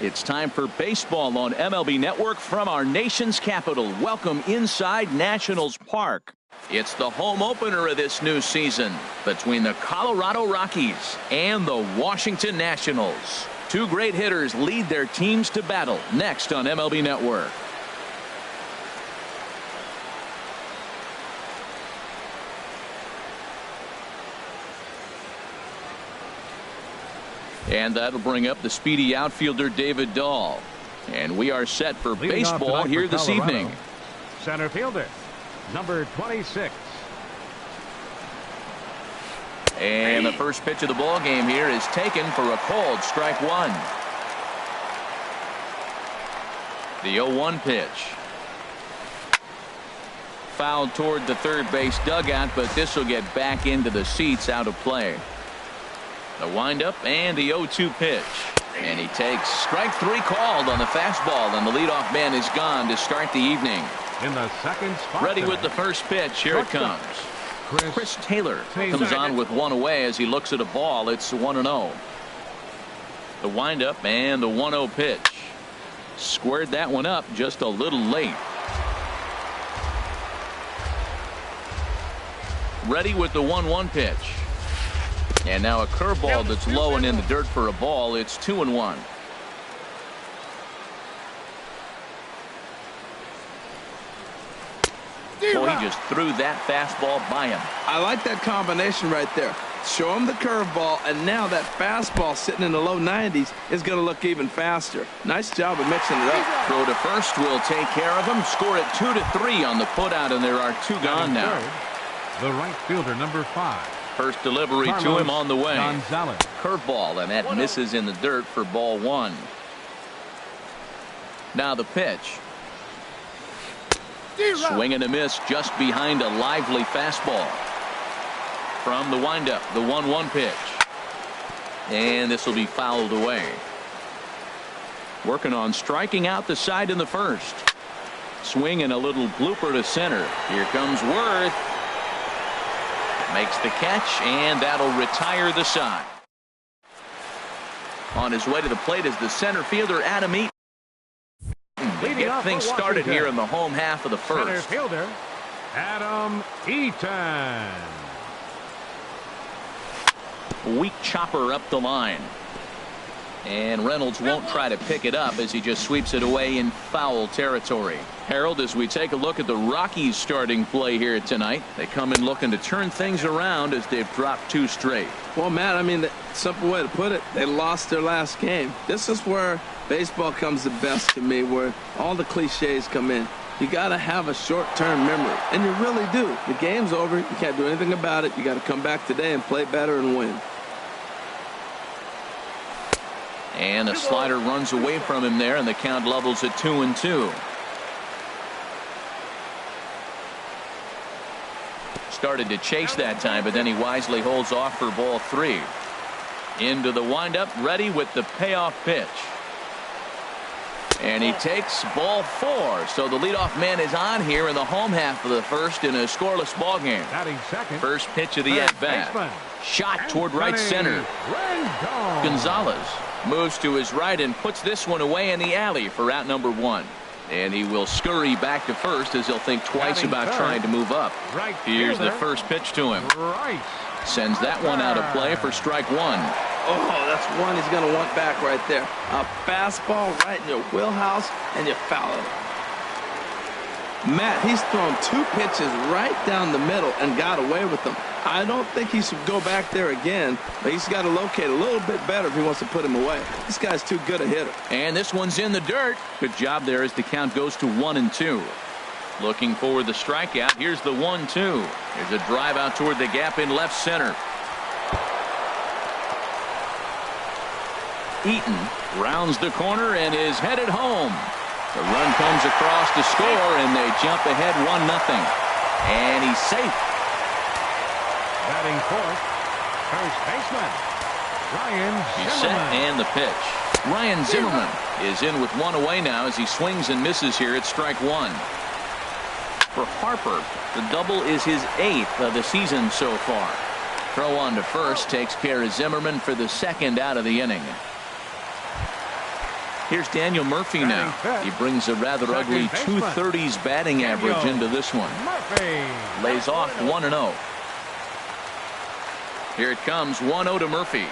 It's time for baseball on MLB Network from our nation's capital. Welcome inside Nationals Park. It's the home opener of this new season between the Colorado Rockies and the Washington Nationals. Two great hitters lead their teams to battle next on MLB Network. And that'll bring up the speedy outfielder David Dahl. And we are set for baseball here this evening. Center fielder, number 26. And the first pitch of the ball game here is taken for a called strike one. The 0-1 pitch. Fouled toward the third base dugout, but this will get back into the seats, out of play. The windup and the 0-2 pitch. And he takes strike three called on the fastball, and the leadoff man is gone to start the evening. In the second spot. Ready with the first pitch. Here it comes. Chris Taylor comes on with one away as he looks at a ball. It's 1-0. The windup and the 1-0 pitch. Squared that one up just a little late. Ready with the 1-1 pitch. And now a curveball that's low and in the dirt for a ball. It's 2-1. Boy, he just threw that fastball by him. I like that combination right there. Show him the curveball, and now that fastball sitting in the low 90s is going to look even faster. Nice job of mixing it up. Throw to first will take care of him. Score it 2-3 on the putout, and there are two gone now. The right fielder, number 5. First delivery to him on the way. Gonzalez. Curveball, and that misses in the dirt for ball one. Now the pitch. Swing and a miss just behind a lively fastball. From the windup, the 1-1 pitch. And this will be fouled away. Working on striking out the side in the first. Swing and a little blooper to center. Here comes Worth. Makes the catch, and that'll retire the side. On his way to the plate is the center fielder, Adam Eaton. They get things started here in the home half of the first. Center fielder, Adam Eaton. Weak chopper up the line. And Reynolds won't try to pick it up as he just sweeps it away in foul territory. Harold, as we take a look at the Rockies starting play here tonight, they come in looking to turn things around as they've dropped 2 straight. Well, Matt, I mean, the simple way to put it, they lost their last game. This is where baseball comes the best to me, where all the cliches come in. You got to have a short-term memory, and you really do. The game's over. You can't do anything about it. You got to come back today and play better and win. And a slider runs away from him there, and the count levels at 2-2. Started to chase that time, but then he wisely holds off for ball 3. Into the windup, ready with the payoff pitch. And he takes ball 4. So the leadoff man is on here in the home half of the first in a scoreless ball game. First pitch of the at-bat. Shot toward right center. Gonzalez moves to his right and puts this one away in the alley for out number 1. And he will scurry back to first as he'll think twice about trying to move up. Here's the first pitch to him. Sends that one out of play for strike 1. Oh, that's one he's going to want back right there. A fastball right in your wheelhouse, and you foul it. Matt, he's thrown 2 pitches right down the middle and got away with them. I don't think he should go back there again, but he's got to locate a little bit better if he wants to put him away. This guy's too good a hitter. And this one's in the dirt. Good job there as the count goes to 1-2. Looking for the strikeout. Here's the 1-2. There's a drive out toward the gap in left center. Eaton rounds the corner and is headed home. The run comes across to score, and they jump ahead 1-0. And he's safe. Batting fourth, first baseman, Ryan Zimmerman. He's set, and the pitch. Ryan Zimmerman is in with 1 away now as he swings and misses here at strike 1. For Harper, the double is his 8th of the season so far. Throw on to first takes care of Zimmerman for the 2nd out of the inning. Here's Daniel Murphy now. He brings a rather ugly 230s batting average into this one. Lays off 1-0. Here it comes, 1-0 to Murphy.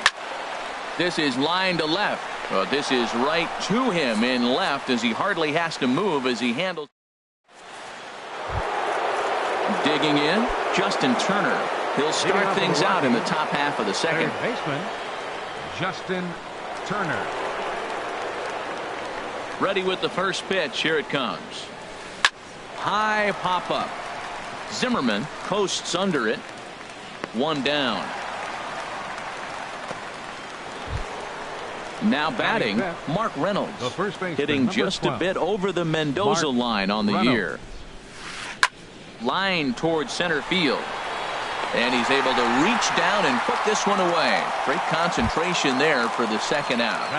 This is line to left. Well, this is right to him in left as he hardly has to move as he handles. Digging in, Justin Turner. He'll start things out in the top half of the second. Baseman Justin Turner. Ready with the first pitch. Here it comes. High pop up. Zimmerman coasts under it. One down. Now batting, Mark Reynolds, hitting just a bit over the Mendoza line on the year. Line towards center field. And he's able to reach down and put this one away. Great concentration there for the second out.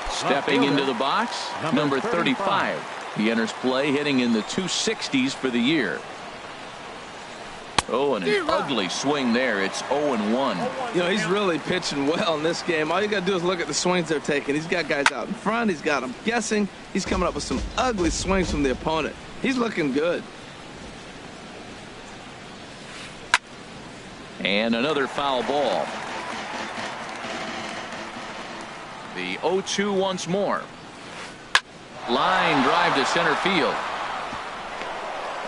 Stepping into the box, number 35. He enters play hitting in the 260s for the year. Oh, and an ugly swing there. It's 0-1. You know, he's really pitching well in this game. All you got to do is look at the swings they're taking. He's got guys out in front. He's got them guessing. He's coming up with some ugly swings from the opponent. He's looking good. And another foul ball. The 0-2 once more. Line drive to center field.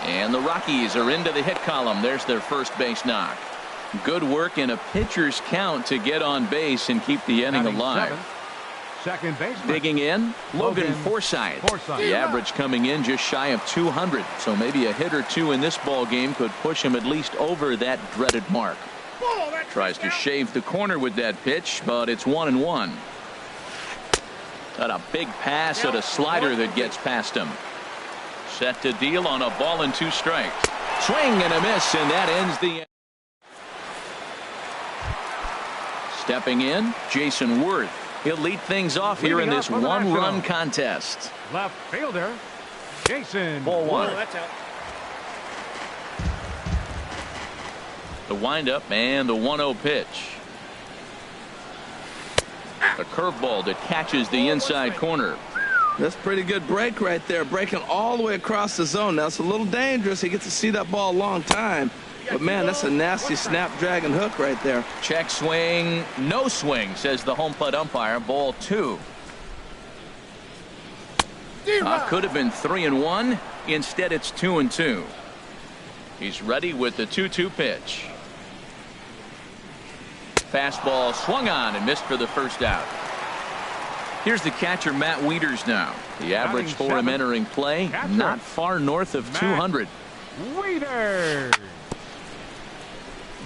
And the Rockies are into the hit column. There's their first base knock. Good work in a pitcher's count to get on base and keep the inning alive. Second baseman. Digging in, Logan Forsythe. The average coming in just shy of 200. So maybe a hit or two in this ball game could push him at least over that dreaded mark. Tries to shave the corner with that pitch, but it's 1-1. Got a big pass at a slider that gets past him. Set to deal on a ball and 2 strikes. Swing and a miss, and that ends the. Stepping in, Jason Worth. He'll lead things off here in this one-run contest. Left fielder, Jason. Ball 1. Oh, that's out. The windup and the 1-0 pitch. A curveball that catches the inside corner. That's pretty good break right there, breaking all the way across the zone. Now it's a little dangerous. He gets to see that ball a long time. But man, that's a nasty snapdragon hook right there. Check swing, no swing, says the home plate umpire. Ball 2. Could have been 3-1. Instead, it's 2-2. He's ready with the 2-2 pitch. Fastball swung on and missed for the first out. Here's the catcher, Matt Wieters now. The average for him entering play, not far north of 200. Wieters.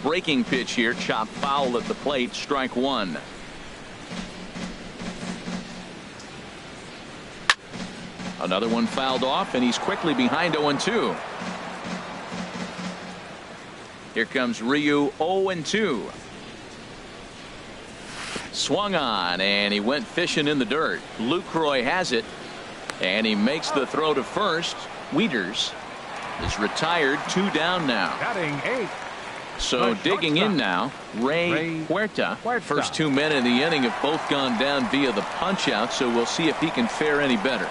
Breaking pitch here, chopped foul at the plate, strike 1. Another one fouled off, and he's quickly behind 0-2. Here comes Ryu, 0-2. Swung on, and he went fishing in the dirt. Lucroy has it, and he makes the throw to first. Wieters is retired, 2 down now. Batting 8. So digging in now, Ray Huerta. First 2 men in the inning have both gone down via the punch out, so we'll see if he can fare any better.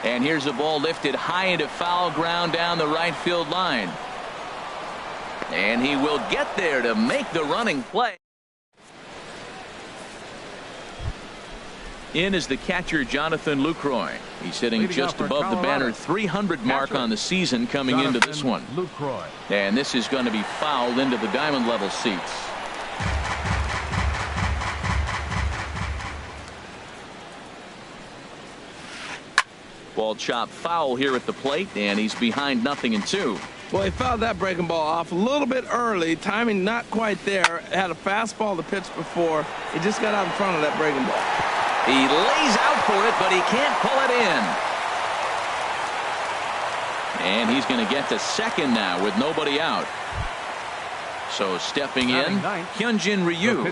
And here's a ball lifted high into foul ground down the right field line. And he will get there to make the running play. In is the catcher, Jonathan Lucroy. He's hitting just above the banner 300 mark on the season coming into this one. Lucroy. And this is going to be fouled into the diamond level seats. Ball chopped foul here at the plate, and he's behind 0-2. Well, he fouled that breaking ball off a little bit early. Timing not quite there. Had a fastball to pitch before. He just got out in front of that breaking ball. He lays out for it, but he can't pull it in. And he's going to get to second now with nobody out. So stepping in, Hyunjin Ryu,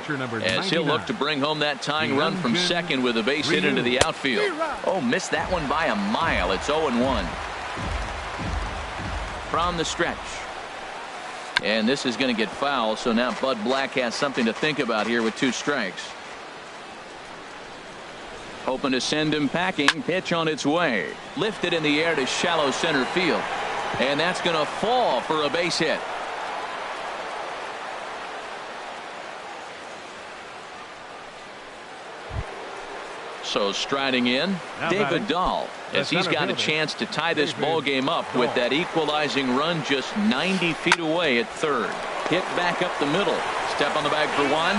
as he'll look to bring home that tying run from second with a base hit into the outfield. Oh, missed that one by a mile. It's 0-1. From the stretch. And this is going to get foul, so now Bud Black has something to think about here with 2 strikes. Hoping to send him packing. Pitch on its way. Lifted in the air to shallow center field. And that's going to fall for a base hit. So striding in, David Dahl, as he's got a chance to tie this ball game up with that equalizing run just 90 feet away at third. Hit back up the middle. Step on the bag for one.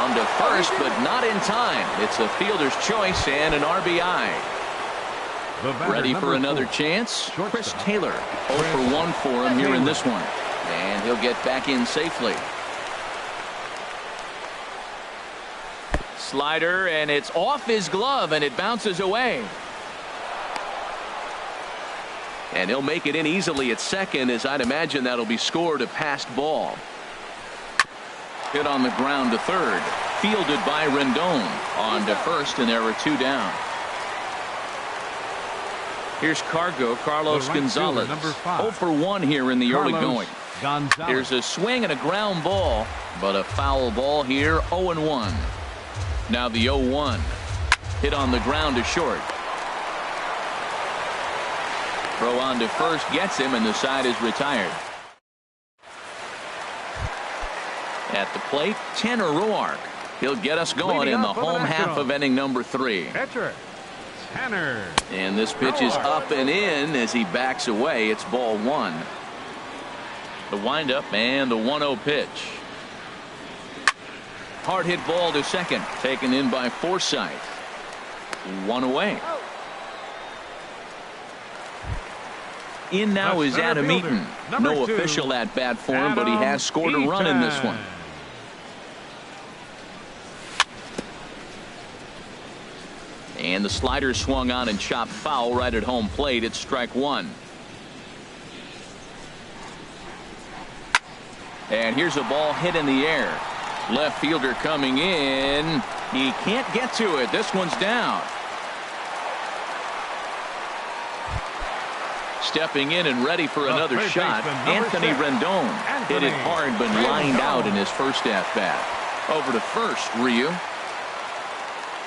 On to first, but not in time. It's a fielder's choice and an RBI. Ready for another chance? Chris Taylor. 0 for 1 for him here in this one. And he'll get back in safely. Slider, and it's off his glove, and it bounces away. And he'll make it in easily at second, as I'd imagine that'll be scored a passed ball. Hit on the ground to third. Fielded by Rendon. On to first, and there are 2 down. Here's Carlos Gonzalez. 0 for 1 here in the early going. Here's a swing and a ground ball, but a foul ball here. 0-1. Now the 0-1. Hit on the ground to short. Throw on to first gets him, and the side is retired. At the plate, Tanner Roark. He'll get us going in the home half of inning number 3. Pitcher, Tanner. And this pitch is up and in as he backs away. It's ball 1. The windup and the 1-0 pitch. Hard hit ball to second. Taken in by Forsythe. 1 away. In now is Adam Eaton. No official at bat for him, but he has scored a run in this one. And the slider swung on and chopped foul right at home plate. It's strike 1. And here's a ball hit in the air. Left fielder coming in. He can't get to it. This one's down. Stepping in and ready for another shot, Anthony Rendon. Hit it hard but lined out in his first at-bat. Over to first, Ryu.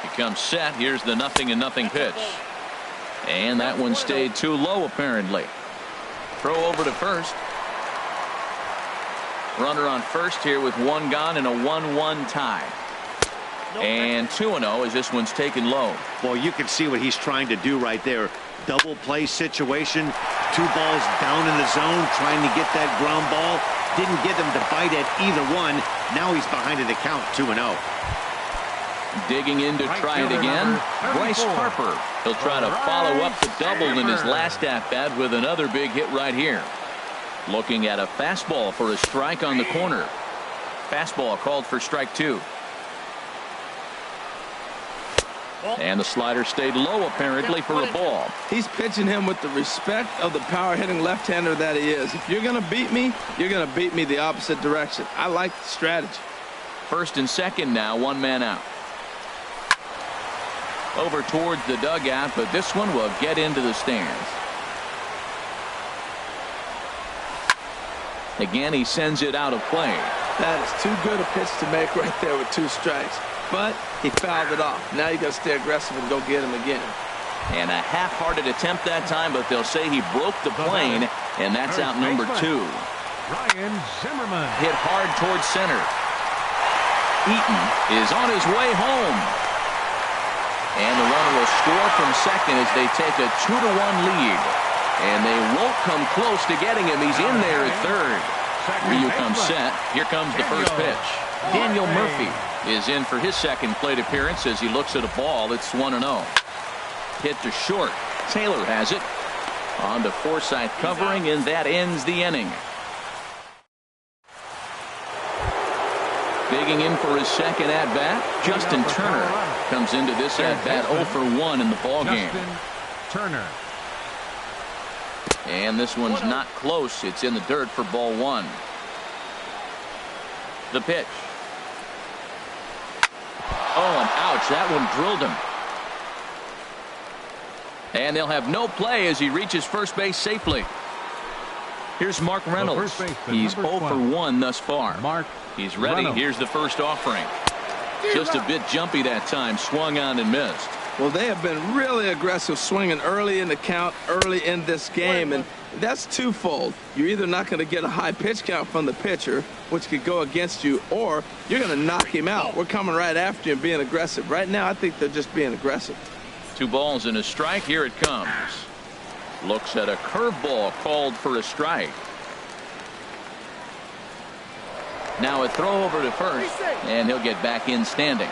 He comes set. Here's the 0-0 pitch. And that one stayed too low apparently. Throw over to first. Runner on first here with 1 gone and a 1-1 tie. And 2-0 as this one's taken low. Well, you can see what he's trying to do right there. Double play situation. 2 balls down in the zone trying to get that ground ball. Didn't get him to bite at either one. Now he's behind in the count. 2-0. Digging in to try it again. Bryce Harper. He'll try to follow up the double in his last at-bat with another big hit right here. Looking at a fastball for a strike on the corner. Fastball called for strike 2. And the slider stayed low apparently for a ball. He's pitching him with the respect of the power hitting left-hander that he is. If you're going to beat me, you're going to beat me the opposite direction. I like the strategy. First and second now, 1 man out. Over towards the dugout, but this one will get into the stands. Again, he sends it out of play. That is too good a pitch to make right there with 2 strikes. But he fouled it off. Now you got to stay aggressive and go get him again. And a half-hearted attempt that time, but they'll say he broke the plane, and that's out number 2. Ryan Zimmerman. Hit hard towards center. Eaton is on his way home. And the runner will score from second as they take a 2-1 lead. And they won't come close to getting him. He's in there at third. Ryu comes set. Here comes the first pitch. Daniel Murphy is in for his second plate appearance as he looks at a ball. It's 1-0. Hit to short. Taylor has it. On to Forsythe covering, and that ends the inning. Digging in for his second at-bat, Justin Turner comes into this at-bat 0 for 1 in the ballgame. Turner. And this one's not close. It's in the dirt for ball 1. The pitch. Oh, and ouch. That one drilled him. And they'll have no play as he reaches first base safely. Here's Mark Reynolds. He's 0 for 1 thus far. He's ready. Here's the first offering. Just a bit jumpy that time. Swung on and missed. Well, they have been really aggressive swinging early in the count, early in this game, and that's twofold. You're either not going to get a high pitch count from the pitcher, which could go against you, or you're going to knock him out. We're coming right after you and being aggressive. Right now, I think they're just being aggressive. 2 balls and a strike. Here it comes. Looks at a curveball called for a strike. Now a throw over to first, and he'll get back in standing.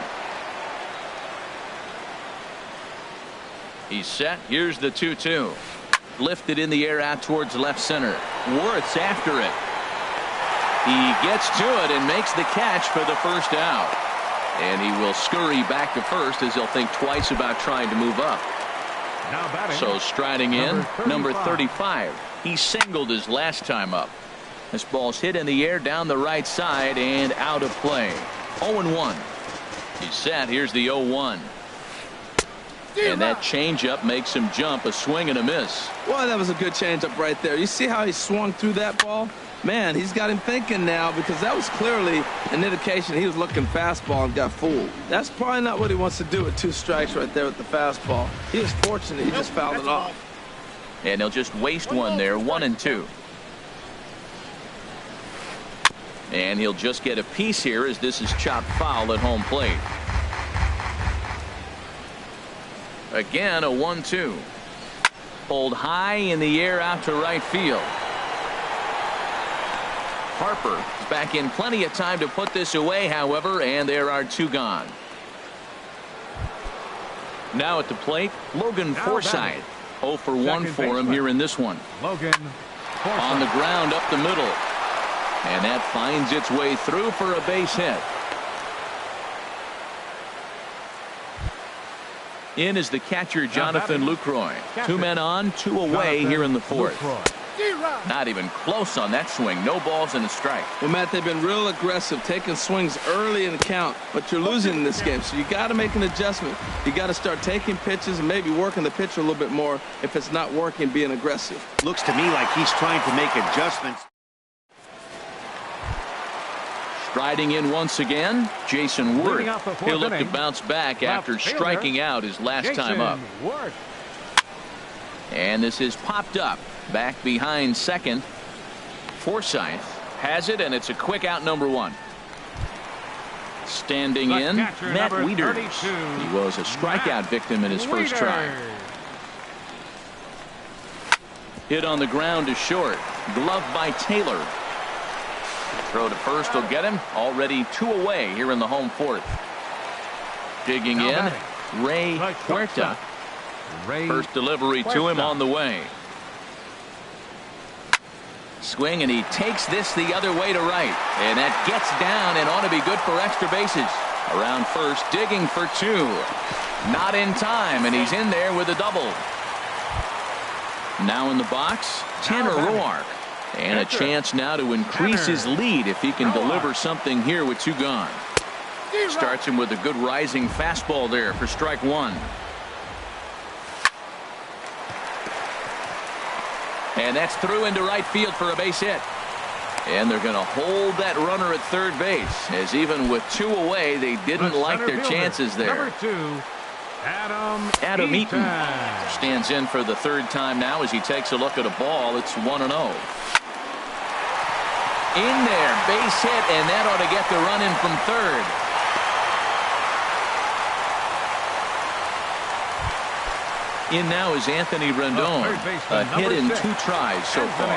He's set. Here's the 2-2. Lifted in the air out towards left center. Werth's after it. He gets to it and makes the catch for the first out. And he will scurry back to first as he'll think twice about trying to move up. Now batting. So striding in, number 35. He singled his last time up. This ball's hit in the air down the right side and out of play. 0-1. He's set. Here's the 0-1. And that changeup makes him jump. A swing and a miss. Well, that was a good changeup right there. You see how he swung through that ball? Man, he's got him thinking now, because that was clearly an indication he was looking fastball and got fooled. That's probably not what he wants to do with 2 strikes right there with the fastball. He was fortunate he just fouled it off. And he'll just waste one there. 1-2. And he'll just get a piece here as this is chopped foul at home plate. Again, a 1-2. Pulled high in the air out to right field. Harper is back in plenty of time to put this away, however, and there are 2 gone. Now at the plate, Logan Forsythe. 0 for 1 for him here in this one. Logan Forsythe. On the ground up the middle. And that finds its way through for a base hit. In is the catcher, Jonathan Lucroy. 2 men on, 2 away here in the 4th. Not even close on that swing. No balls and a strike. Well, Matt, they've been real aggressive, taking swings early in the count, but you're losing in this game, so you got to make an adjustment. You got to start taking pitches and maybe working the pitcher a little bit more if it's not working, being aggressive. Looks to me like he's trying to make adjustments. Striding in once again, Jason Werth. He'll look to inning. bounce back after striking out his last time up. Werth. And this is popped up. Back behind second. Forsythe has it, and it's a quick out, number 1. Standing The in, catcher, Matt number Wieters. 32, He was a strikeout victim in his first try. Hit on the ground to short. Glove by Taylor. Throw to first will get him. Already 2 away here in the home 4th. Digging Now in, batting. Ray The Huerta. shortstop, Ray First delivery to him Huerta. on the way. Swing, and he takes this the other way to right. And that gets down and ought to be good for extra bases. Around first, digging for 2. Not in time, and he's in there with a double. Now in the box, Tanner Roark. And a chance now to increase his lead if he can deliver something here with 2 gone. Starts him with a good rising fastball there for strike 1. And that's through into right field for a base hit. And they're going to hold that runner at third base, as even with 2 away, they didn't like their chances there. Number 2, Adam Eaton stands in for the 3rd time now as he takes a look at a ball. It's 1-0. In there, base hit, and that ought to get the run in from third. In now is Anthony Rendon. A hit in 2 tries so far.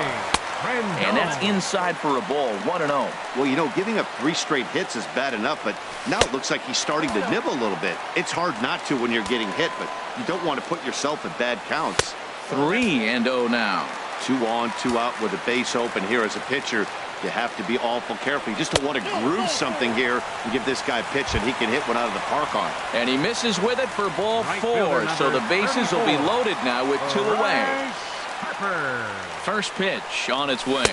And that's inside for a ball. 1-0. Well, you know, giving up 3 straight hits is bad enough, but now it looks like he's starting to nibble a little bit. It's hard not to when you're getting hit, but you don't want to put yourself in bad counts. 3-0 now. 2 on, 2 out with a base open here as a pitcher. You have to be awful careful. You just don't want to groove something here and give this guy a pitch that he can hit one out of the park on. And he misses with it for ball 4. So the bases will be loaded now with 2 away. First pitch on its way.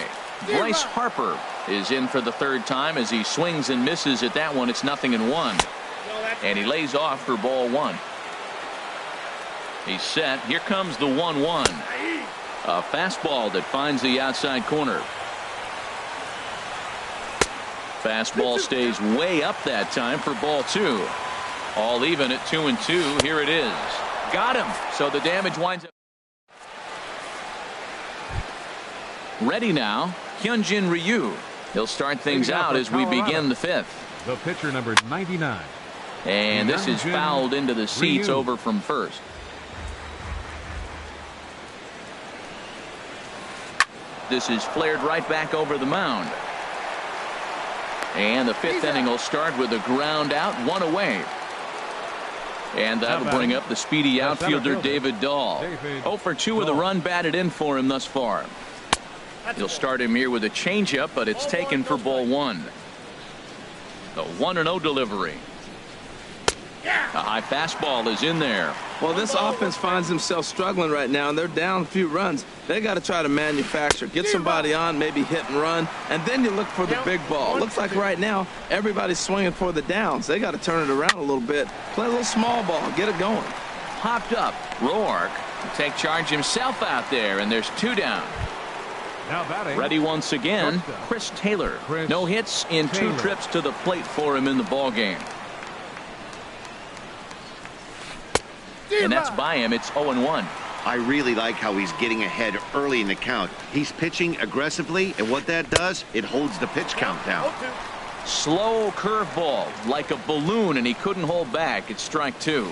Bryce Harper is in for the 3rd time as he swings and misses at that one. It's 0-1. And he lays off for ball 1. He's set. Here comes the 1-1. A fastball that finds the outside corner. Fastball stays way up that time for ball 2. All even at 2-2. Here it is. Got him. So the damage winds up. Ready now, Hyunjin Ryu. He'll start things out as we begin the 5th. The pitcher, number 99. And this is fouled into the seats over from first. This is flared right back over the mound. And the 5th inning will start with a ground out, 1 away. And that'll bring up the speedy outfielder David Dahl. 0 for 2 with a run batted in for him thus far. He'll start him here with a changeup, but it's taken for ball 1. The 1-0 delivery. A high fastball is in there. Well, this offense finds themselves struggling right now, and they're down a few runs. They got to try to manufacture, get somebody on, maybe hit and run, and then you look for the big ball. Looks like right now everybody's swinging for the downs. They got to turn it around a little bit, play a little small ball, get it going. Popped up. Rourke will take charge himself out there, and there's 2 down. Now batting. Ready once again, Chris Taylor. No hits in 2 trips to the plate for him in the ball game. And that's by him. It's 0-1. I really like how he's getting ahead early in the count. He's pitching aggressively, and what that does, it holds the pitch count down. Slow curveball like a balloon, and he couldn't hold back. It's strike 2.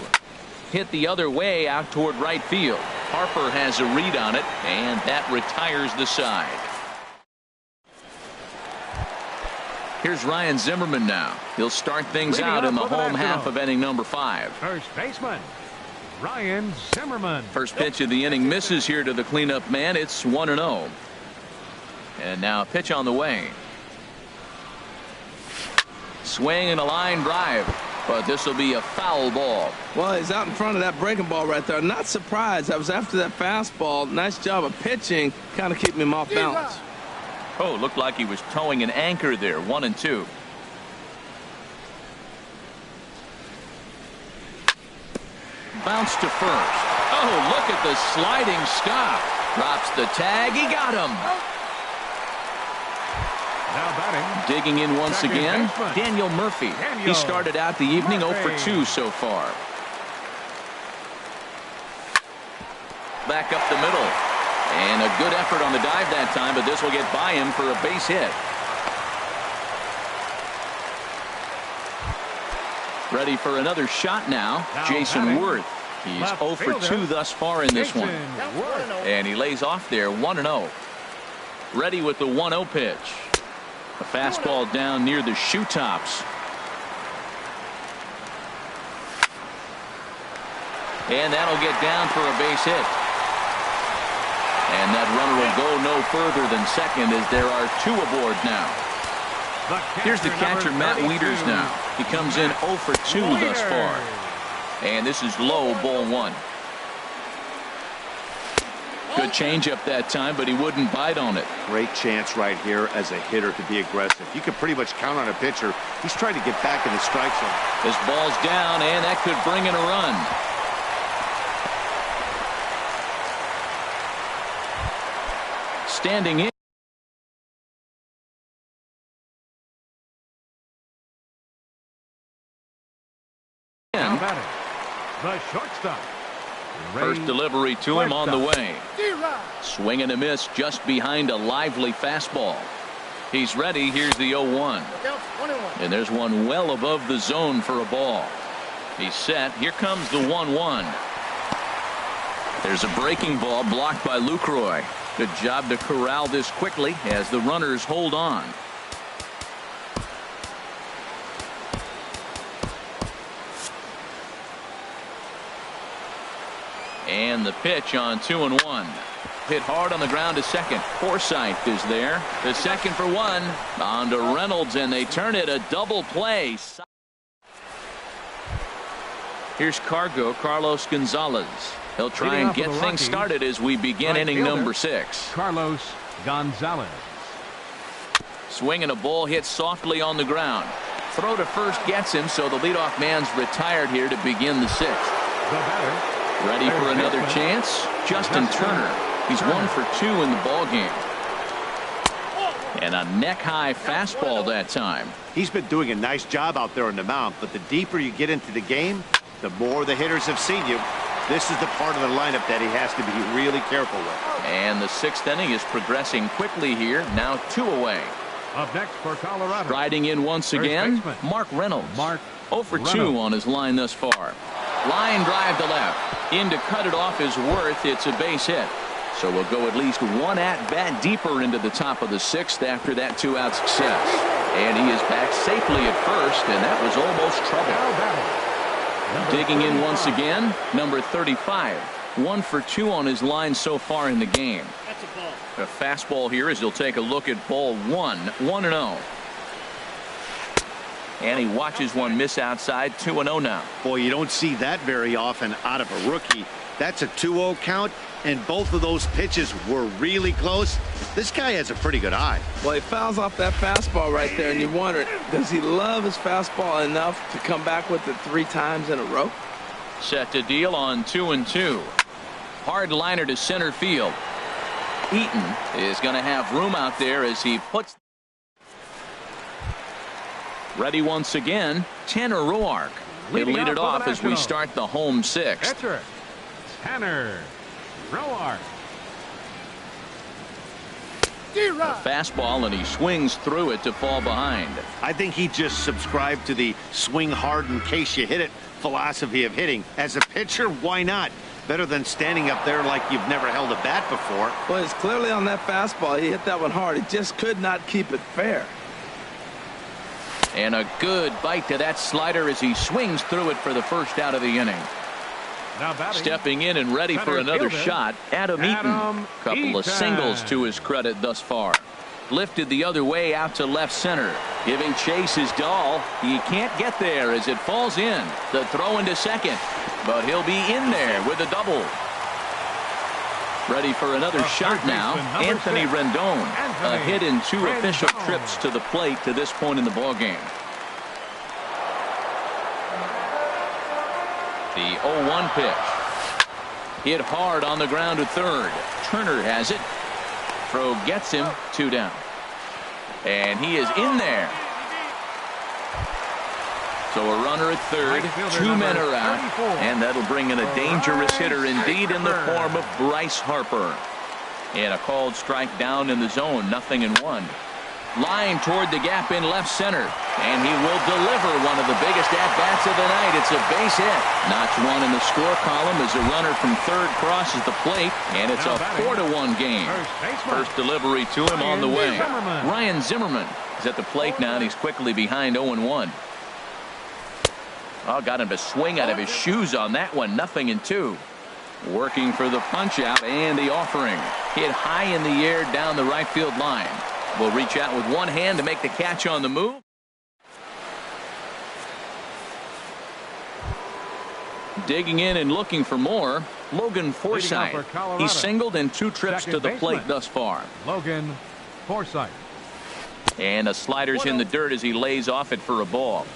Hit the other way out toward right field. Harper has a read on it, and that retires the side. Here's Ryan Zimmerman now. He'll start things out in the home half of inning number 5. First baseman, Ryan Zimmerman. First pitch of the inning misses here to the cleanup man. It's 1-0. And now a pitch on the way. Swing and a line drive. But this will be a foul ball. Well, he's out in front of that breaking ball right there. Not surprised. I was after that fastball. Nice job of pitching, kind of keeping him off balance. Oh, looked like he was towing an anchor there. 1-2. Bounce to first. Oh, look at the sliding stop. Drops the tag. He got him. Now batting. Digging in once again, Daniel Murphy. He started out the evening 0 for 2 so far. Back up the middle. And a good effort on the dive that time, but this will get by him for a base hit. Ready for another shot now, Jason Worth. He's 0 for 2 thus far in this one. And he lays off there, 1-0. Ready with the 1-0 pitch. A fastball down near the shoe tops. And that'll get down for a base hit. And that runner will go no further than second as there are 2 aboard now. Here's the catcher, Matt Wieters now. He comes in 0 for 2 thus far. And this is low, ball 1. Good changeup that time, but he wouldn't bite on it. Great chance right here as a hitter to be aggressive. You can pretty much count on a pitcher. He's trying to get back in the strike zone. This ball's down, and that could bring in a run. Standing in. The shortstop. First delivery to him on the way. Swing and a miss just behind a lively fastball. He's ready. Here's the 0-1. And there's one well above the zone for a ball. He's set. Here comes the 1-1. There's a breaking ball blocked by Lucroy. Good job to corral this quickly as the runners hold on. And the pitch on 2-1. Hit hard on the ground to second. Forsythe is there. The second for 1. On to Reynolds, and they turn it a double play. Here's Carlos Gonzalez. He'll try and get things started as we begin inning number 6. Carlos Gonzalez. Swing and a ball hit softly on the ground. Throw to first gets him, so the leadoff man's retired here to begin the 6th. The batter. Ready for another chance? Justin Turner. He's 1 for 2 in the ball game. And a neck-high fastball that time. He's been doing a nice job out there on the mound, but the deeper you get into the game, the more the hitters have seen you. This is the part of the lineup that he has to be really careful with. And the 6th inning is progressing quickly here. Now 2 away. Up next for Colorado. Striding in once again, Mark Reynolds. 0 for 2 on his line thus far. Line drive to left. In to cut it off is Worth. It's a base hit. So we'll go at least one at-bat deeper into the top of the 6th after that 2-out success. And he is back safely at first, and that was almost trouble. Digging in once again, number 35. 1 for 2 on his line so far in the game. A fastball here as he'll take a look at ball 1. 1-0. And he watches one miss outside. 2-0 now. Boy, you don't see that very often out of a rookie. That's a 2-0 count, and both of those pitches were really close. This guy has a pretty good eye. Well, he fouls off that fastball right there, and you wonder, does he love his fastball enough to come back with it 3 times in a row? Set to deal on 2-2. Hard liner to center field. Eaton is going to have room out there as he puts. Ready once again, Tanner Roark. He'll lead it off as we start the home 6th. Pitcher, Tanner Roark. A fastball, and he swings through it to fall behind. I think he just subscribed to the swing hard in case you hit it philosophy of hitting. As a pitcher, why not? Better than standing up there like you've never held a bat before. Well, it's clearly on that fastball. He hit that one hard. He just could not keep it fair. And a good bite to that slider as he swings through it for the first out of the inning. Now batting, stepping in and ready for another shot, Adam Eaton. Couple of singles to his credit thus far. Lifted the other way out to left center. Giving chase is Dahl. He can't get there as it falls in. The throw into second. But he'll be in there with a double. Ready for another shot now. Anthony Rendon. A hit in 2 official trips to the plate to this point in the ballgame. The 0-1 pitch. Hit hard on the ground to third. Turner has it. Throw gets him. 2 down. And he is in there. So a runner at third. 2 men are out. And that'll bring in a dangerous hitter indeed in the form of Bryce Harper. And a called strike down in the zone. 0-1. Line toward the gap in left center. And he will deliver one of the biggest at-bats of the night. It's a base hit. Notch 1 in the score column as a runner from third crosses the plate. And it's a 4-1 game. First delivery to him on the way. Ryan Zimmerman is at the plate now, and he's quickly behind 0-1. Oh, got him to swing out of his shoes on that one. 0-2. Working for the punch out and the offering. Hit high in the air down the right field line. Will reach out with one hand to make the catch on the move. Digging in and looking for more. Logan Forsythe. He's singled in 2 trips to the plate thus far. Logan Forsythe. And the slider's in the dirt as he lays off it for a ball.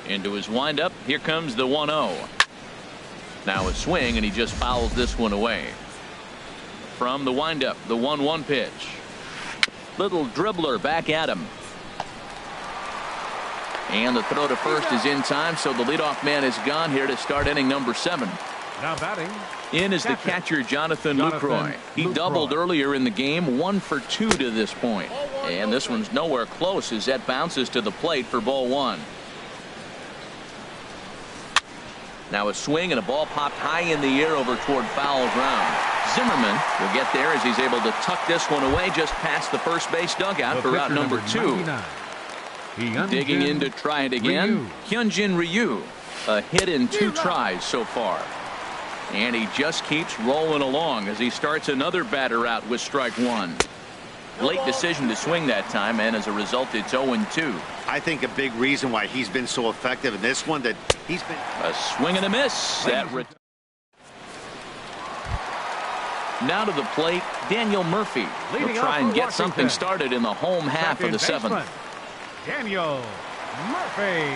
Into his windup. Here comes the 1-0. Now a swing, and he just fouls this one away. From the windup, the 1-1 pitch. Little dribbler back at him. And the throw to first is in time, so the leadoff man is gone here to start inning number 7. Now batting. In is the catcher, Jonathan Lucroy. He doubled earlier in the game. 1 for 2 to this point. And this one's nowhere close as that bounces to the plate for ball 1. Now a swing, and a ball popped high in the air over toward foul ground. Zimmerman will get there as he's able to tuck this one away just past the first base dugout for out number 2. Digging in to try it again. Hyunjin Ryu. A hit in 2 tries so far. And he just keeps rolling along as he starts another batter out with strike 1. Late decision to swing that time, and as a result it's 0-2. I think a big reason why he's been so effective in this one that he's been a swing and a miss. Now to the plate, Daniel Murphy will try and get something started in the home half of the 7th. Daniel Murphy.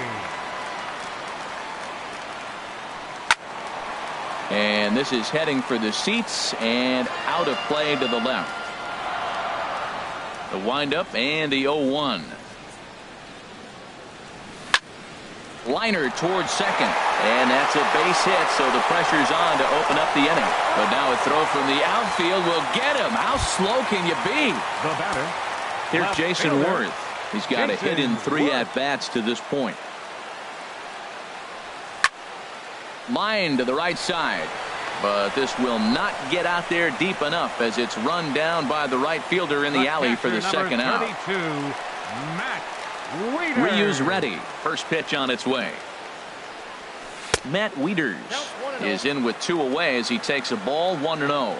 And this is heading for the seats and out of play to the left. The windup and the 0-1. Liner towards second, and that's a base hit, so the pressure's on to open up the inning. But now a throw from the outfield will get him. How slow can you be? The batter. Here's Jason Worth. He's got a hit in 3 at-bats to this point. Line to the right side, but this will not get out there deep enough as it's run down by the right fielder in the alley for the second out. Matt Wieters. Ryu's ready. First pitch on its way. Matt Wieters is in with 2 away as he takes a ball 1-0.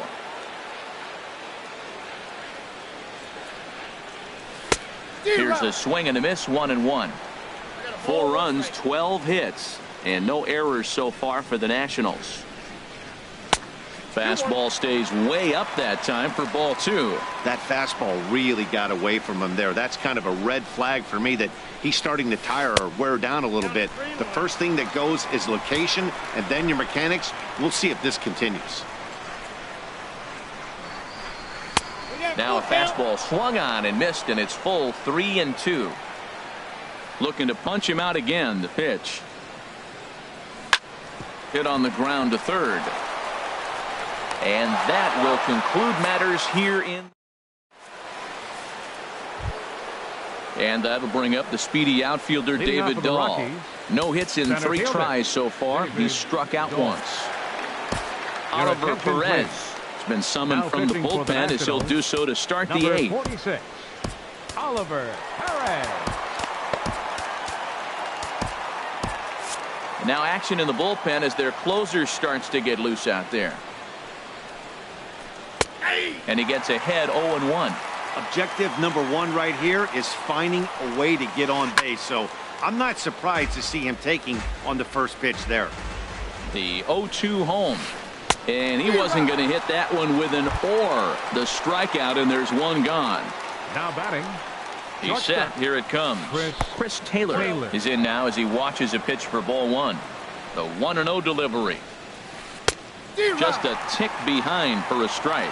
Here's a swing and a miss, 1-1. 4 runs, 12 hits, and no errors so far for the Nationals. Fastball stays way up that time for ball 2. That fastball really got away from him there. That's kind of a red flag for me that he's starting to tire or wear down a little bit. The first thing that goes is location and then your mechanics. We'll see if this continues. Now a fastball swung on and missed, and it's full 3-2. Looking to punch him out again. The pitch. Hit on the ground to third. And that will conclude matters here in. And that'll bring up the speedy outfielder David Dahl. No hits in 3 tries so far. He's struck out once. Oliver Perez has been summoned from the bullpen as he'll do so to start the 8th. 46, Oliver Perez. Now action in the bullpen as their closer starts to get loose out there. And he gets ahead 0-1. Objective number 1 right here is finding a way to get on base. So I'm not surprised to see him taking on the first pitch there. The 0-2 home. And he wasn't going to hit that one with an or. The strikeout, and there's 1 gone. Now batting. He's set. Here it comes. Chris Taylor is in now as he watches a pitch for ball 1. The 1-0 delivery. Just a tick behind for a strike.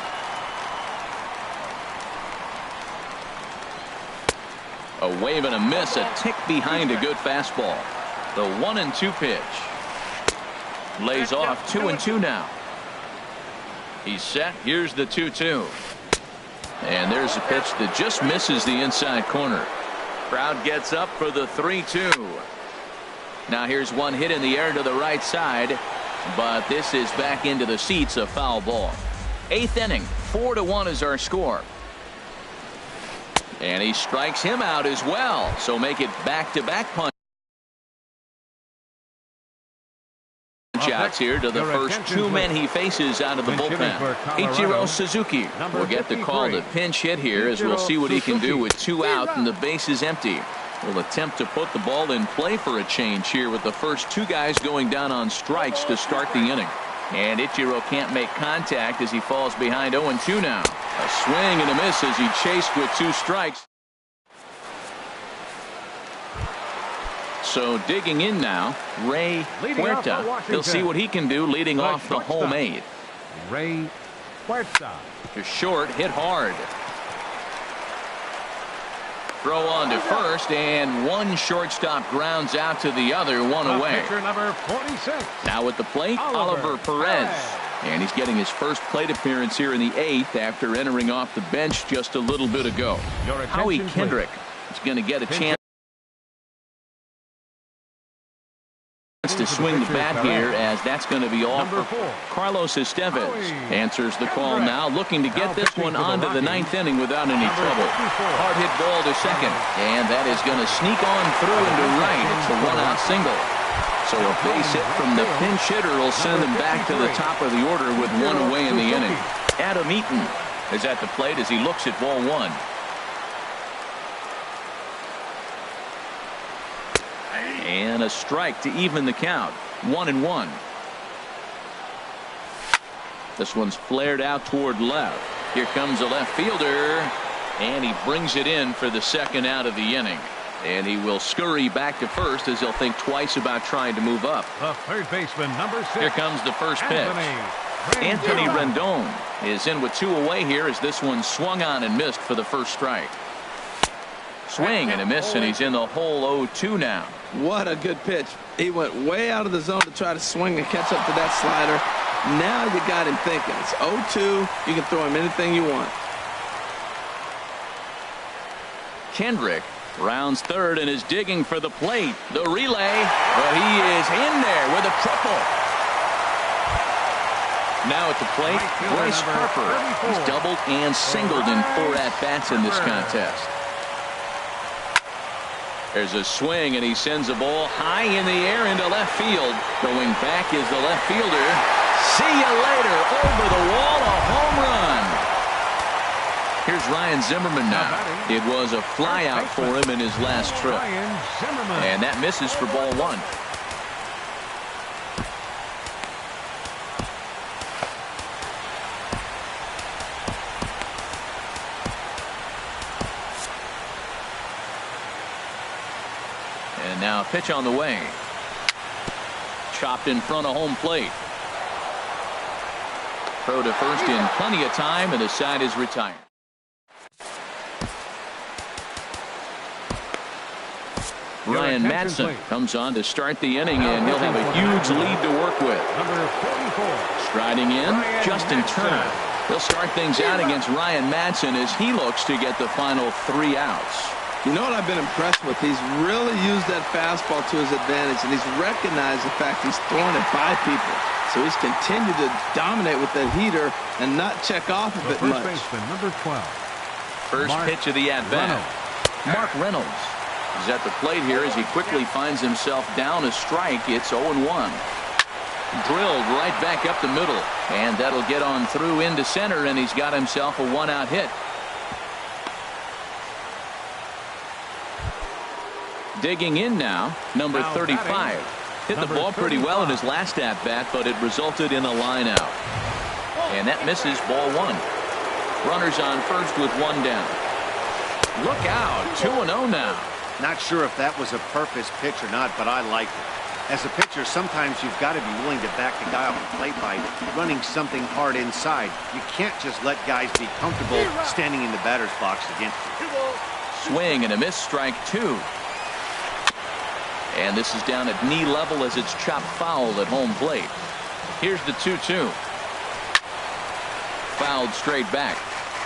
A wave and a miss, a tick behind a good fastball. The 1-2 pitch. Lays off 2-2 now. He's set. Here's the 2-2. And there's a pitch that just misses the inside corner. Crowd gets up for the 3-2. Now here's one hit in the air to the right side, but this is back into the seats, a foul ball. 8th inning, 4-1 is our score. And he strikes him out as well, so make it back-to-back punch outs here to the first 2 men he faces out of the bullpen. Ichiro Suzuki will get the call to pinch hit here as we'll see what he can do with 2 out and the base is empty. Will attempt to put the ball in play for a change here with the first 2 guys going down on strikes to start the inning. And Ichiro can't make contact as he falls behind 0-2 now. A swing and a miss as he chased with 2 strikes. So digging in now, Ray Huerta. He'll see what he can do leading off the home 8. Ray Huerta. To short, hit hard. Throw on to first, and 1 shortstop grounds out to the other, 1 away. Pitcher number 46. Now at the plate, Oliver Perez. And he's getting his first plate appearance here in the 8th after entering off the bench just a little bit ago. Howie Kendrick is going to get a chance to swing the bat here, as that's going to be all for Carlos Estevez. Answers the call now, looking to get this one onto the 9th inning without any trouble. Hard hit ball to second, and that is going to sneak on through into right. It's a 1-out single. So a base hit from the pinch hitter will send him back to the top of the order with 1 away in the inning. Adam Eaton is at the plate as he looks at ball 1. And a strike to even the count. 1-1. This one's flared out toward left. Here comes a left fielder, and he brings it in for the 2nd out of the inning. And he will scurry back to first as he'll think twice about trying to move up. The third baseman, number 6. Here comes the first pitch. Anthony Rendon is in with 2 away here as this one swung on and missed for the first strike. Swing and a miss, and he's in the hole 0-2 now. What a good pitch. He went way out of the zone to try to swing and catch up to that slider. Now you got him thinking. It's 0-2. You can throw him anything you want. Kendrick rounds third and is digging for the plate. The relay, but he is in there with a triple. Now at the plate, Bryce Harper. He's doubled and singled in 4 at-bats in this contest. There's a swing, and he sends a ball high in the air into left field. Going back is the left fielder. See you later. Over the wall, a home run. Here's Ryan Zimmerman now. It was a flyout for him in his last trip. And that misses for ball 1. And now a pitch on the way. Chopped in front of home plate. Throw to first in plenty of time, and the side is retired. Ryan Madsen comes on to start the inning, and he'll have a huge lead to work with. Number 44. Striding in, Justin Turner. He'll start things out against Ryan Madsen as he looks to get the final 3 outs. You know what I've been impressed with? He's really used that fastball to his advantage, and he's recognized the fact he's throwing it by people. So he's continued to dominate with that heater and not check off of it much. First baseman, number 12. First pitch of the at-bat. Mark Reynolds is at the plate here as he quickly finds himself down a strike. It's 0-1. Drilled right back up the middle, and that'll get on through into center, and he's got himself a 1-out hit. Digging in now, number 35. Hit the ball pretty well in his last at-bat, but it resulted in a line out. And that misses ball 1. Runners on first with 1 down. Look out, 2-0 now. Not sure if that was a purpose pitch or not, but I like it. As a pitcher, sometimes you've got to be willing to back the guy off the plate by running something hard inside. You can't just let guys be comfortable standing in the batter's box against you. Swing and a miss, strike 2. And this is down at knee level as it's chopped foul at home plate. Here's the 2-2. Fouled straight back.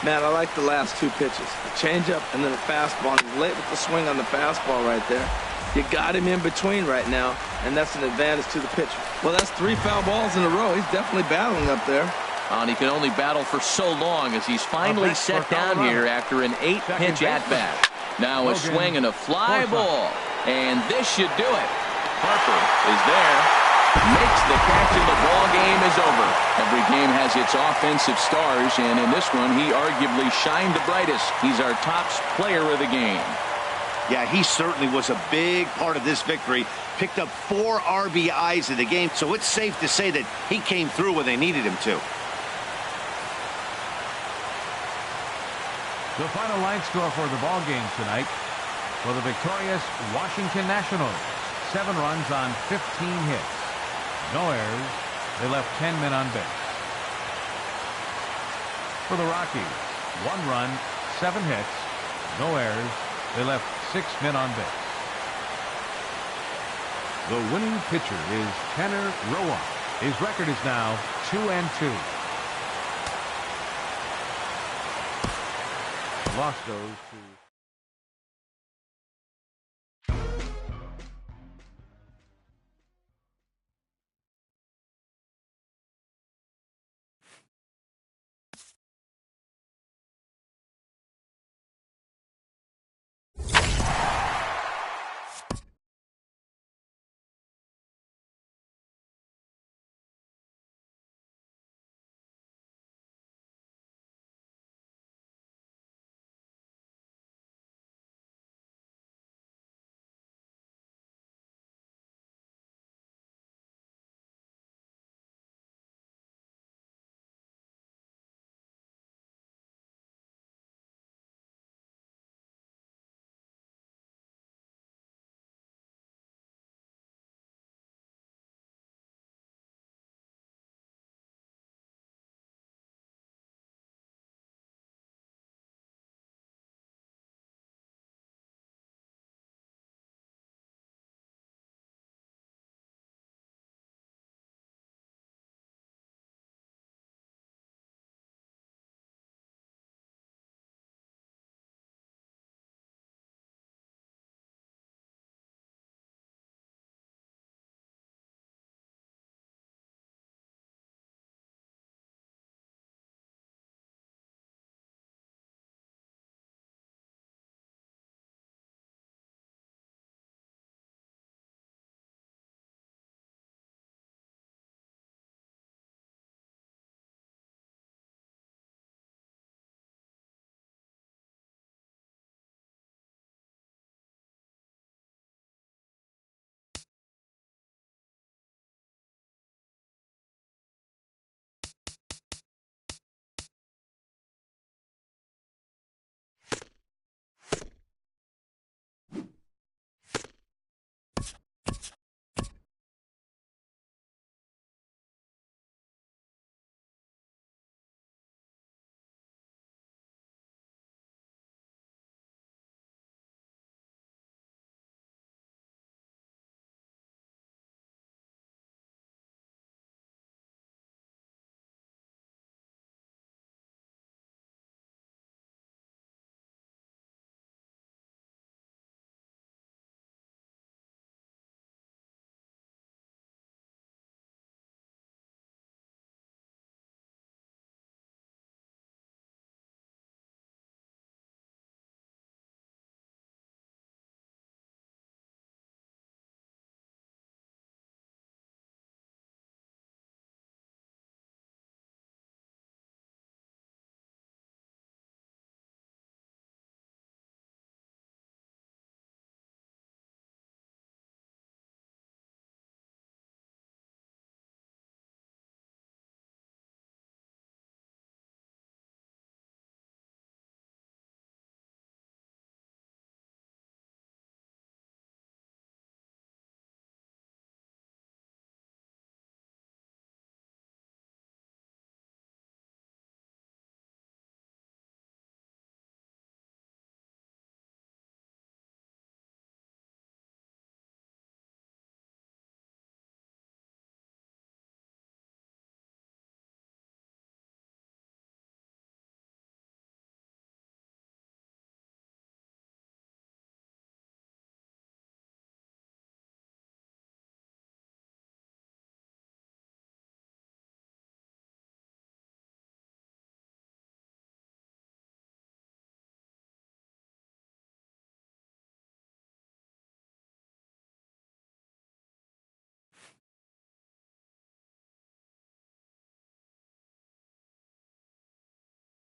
Man, I like the last 2 pitches. A changeup and then a fastball. He's late with the swing on the fastball right there. You got him in between right now, and that's an advantage to the pitcher. Well, that's 3 foul balls in a row. He's definitely battling up there. And he can only battle for so long as he's finally set down here after an 8-pitch at-bat. Now a swing and a fly ball. And this should do it. Harper is there. Makes the catch, and the ball game is over. Every game has its offensive stars, and in this one, he arguably shined the brightest. He's our top player of the game. Yeah, he certainly was a big part of this victory. Picked up 4 RBIs in the game, so it's safe to say that he came through when they needed him to. The final line score for the ball game tonight. For the victorious Washington Nationals, 7 runs on 15 hits. No errors. They left 10 men on base. For the Rockies, 1 run, 7 hits. No errors. They left 6 men on base. The winning pitcher is Tanner Roark. His record is now 2-2. The loss goes to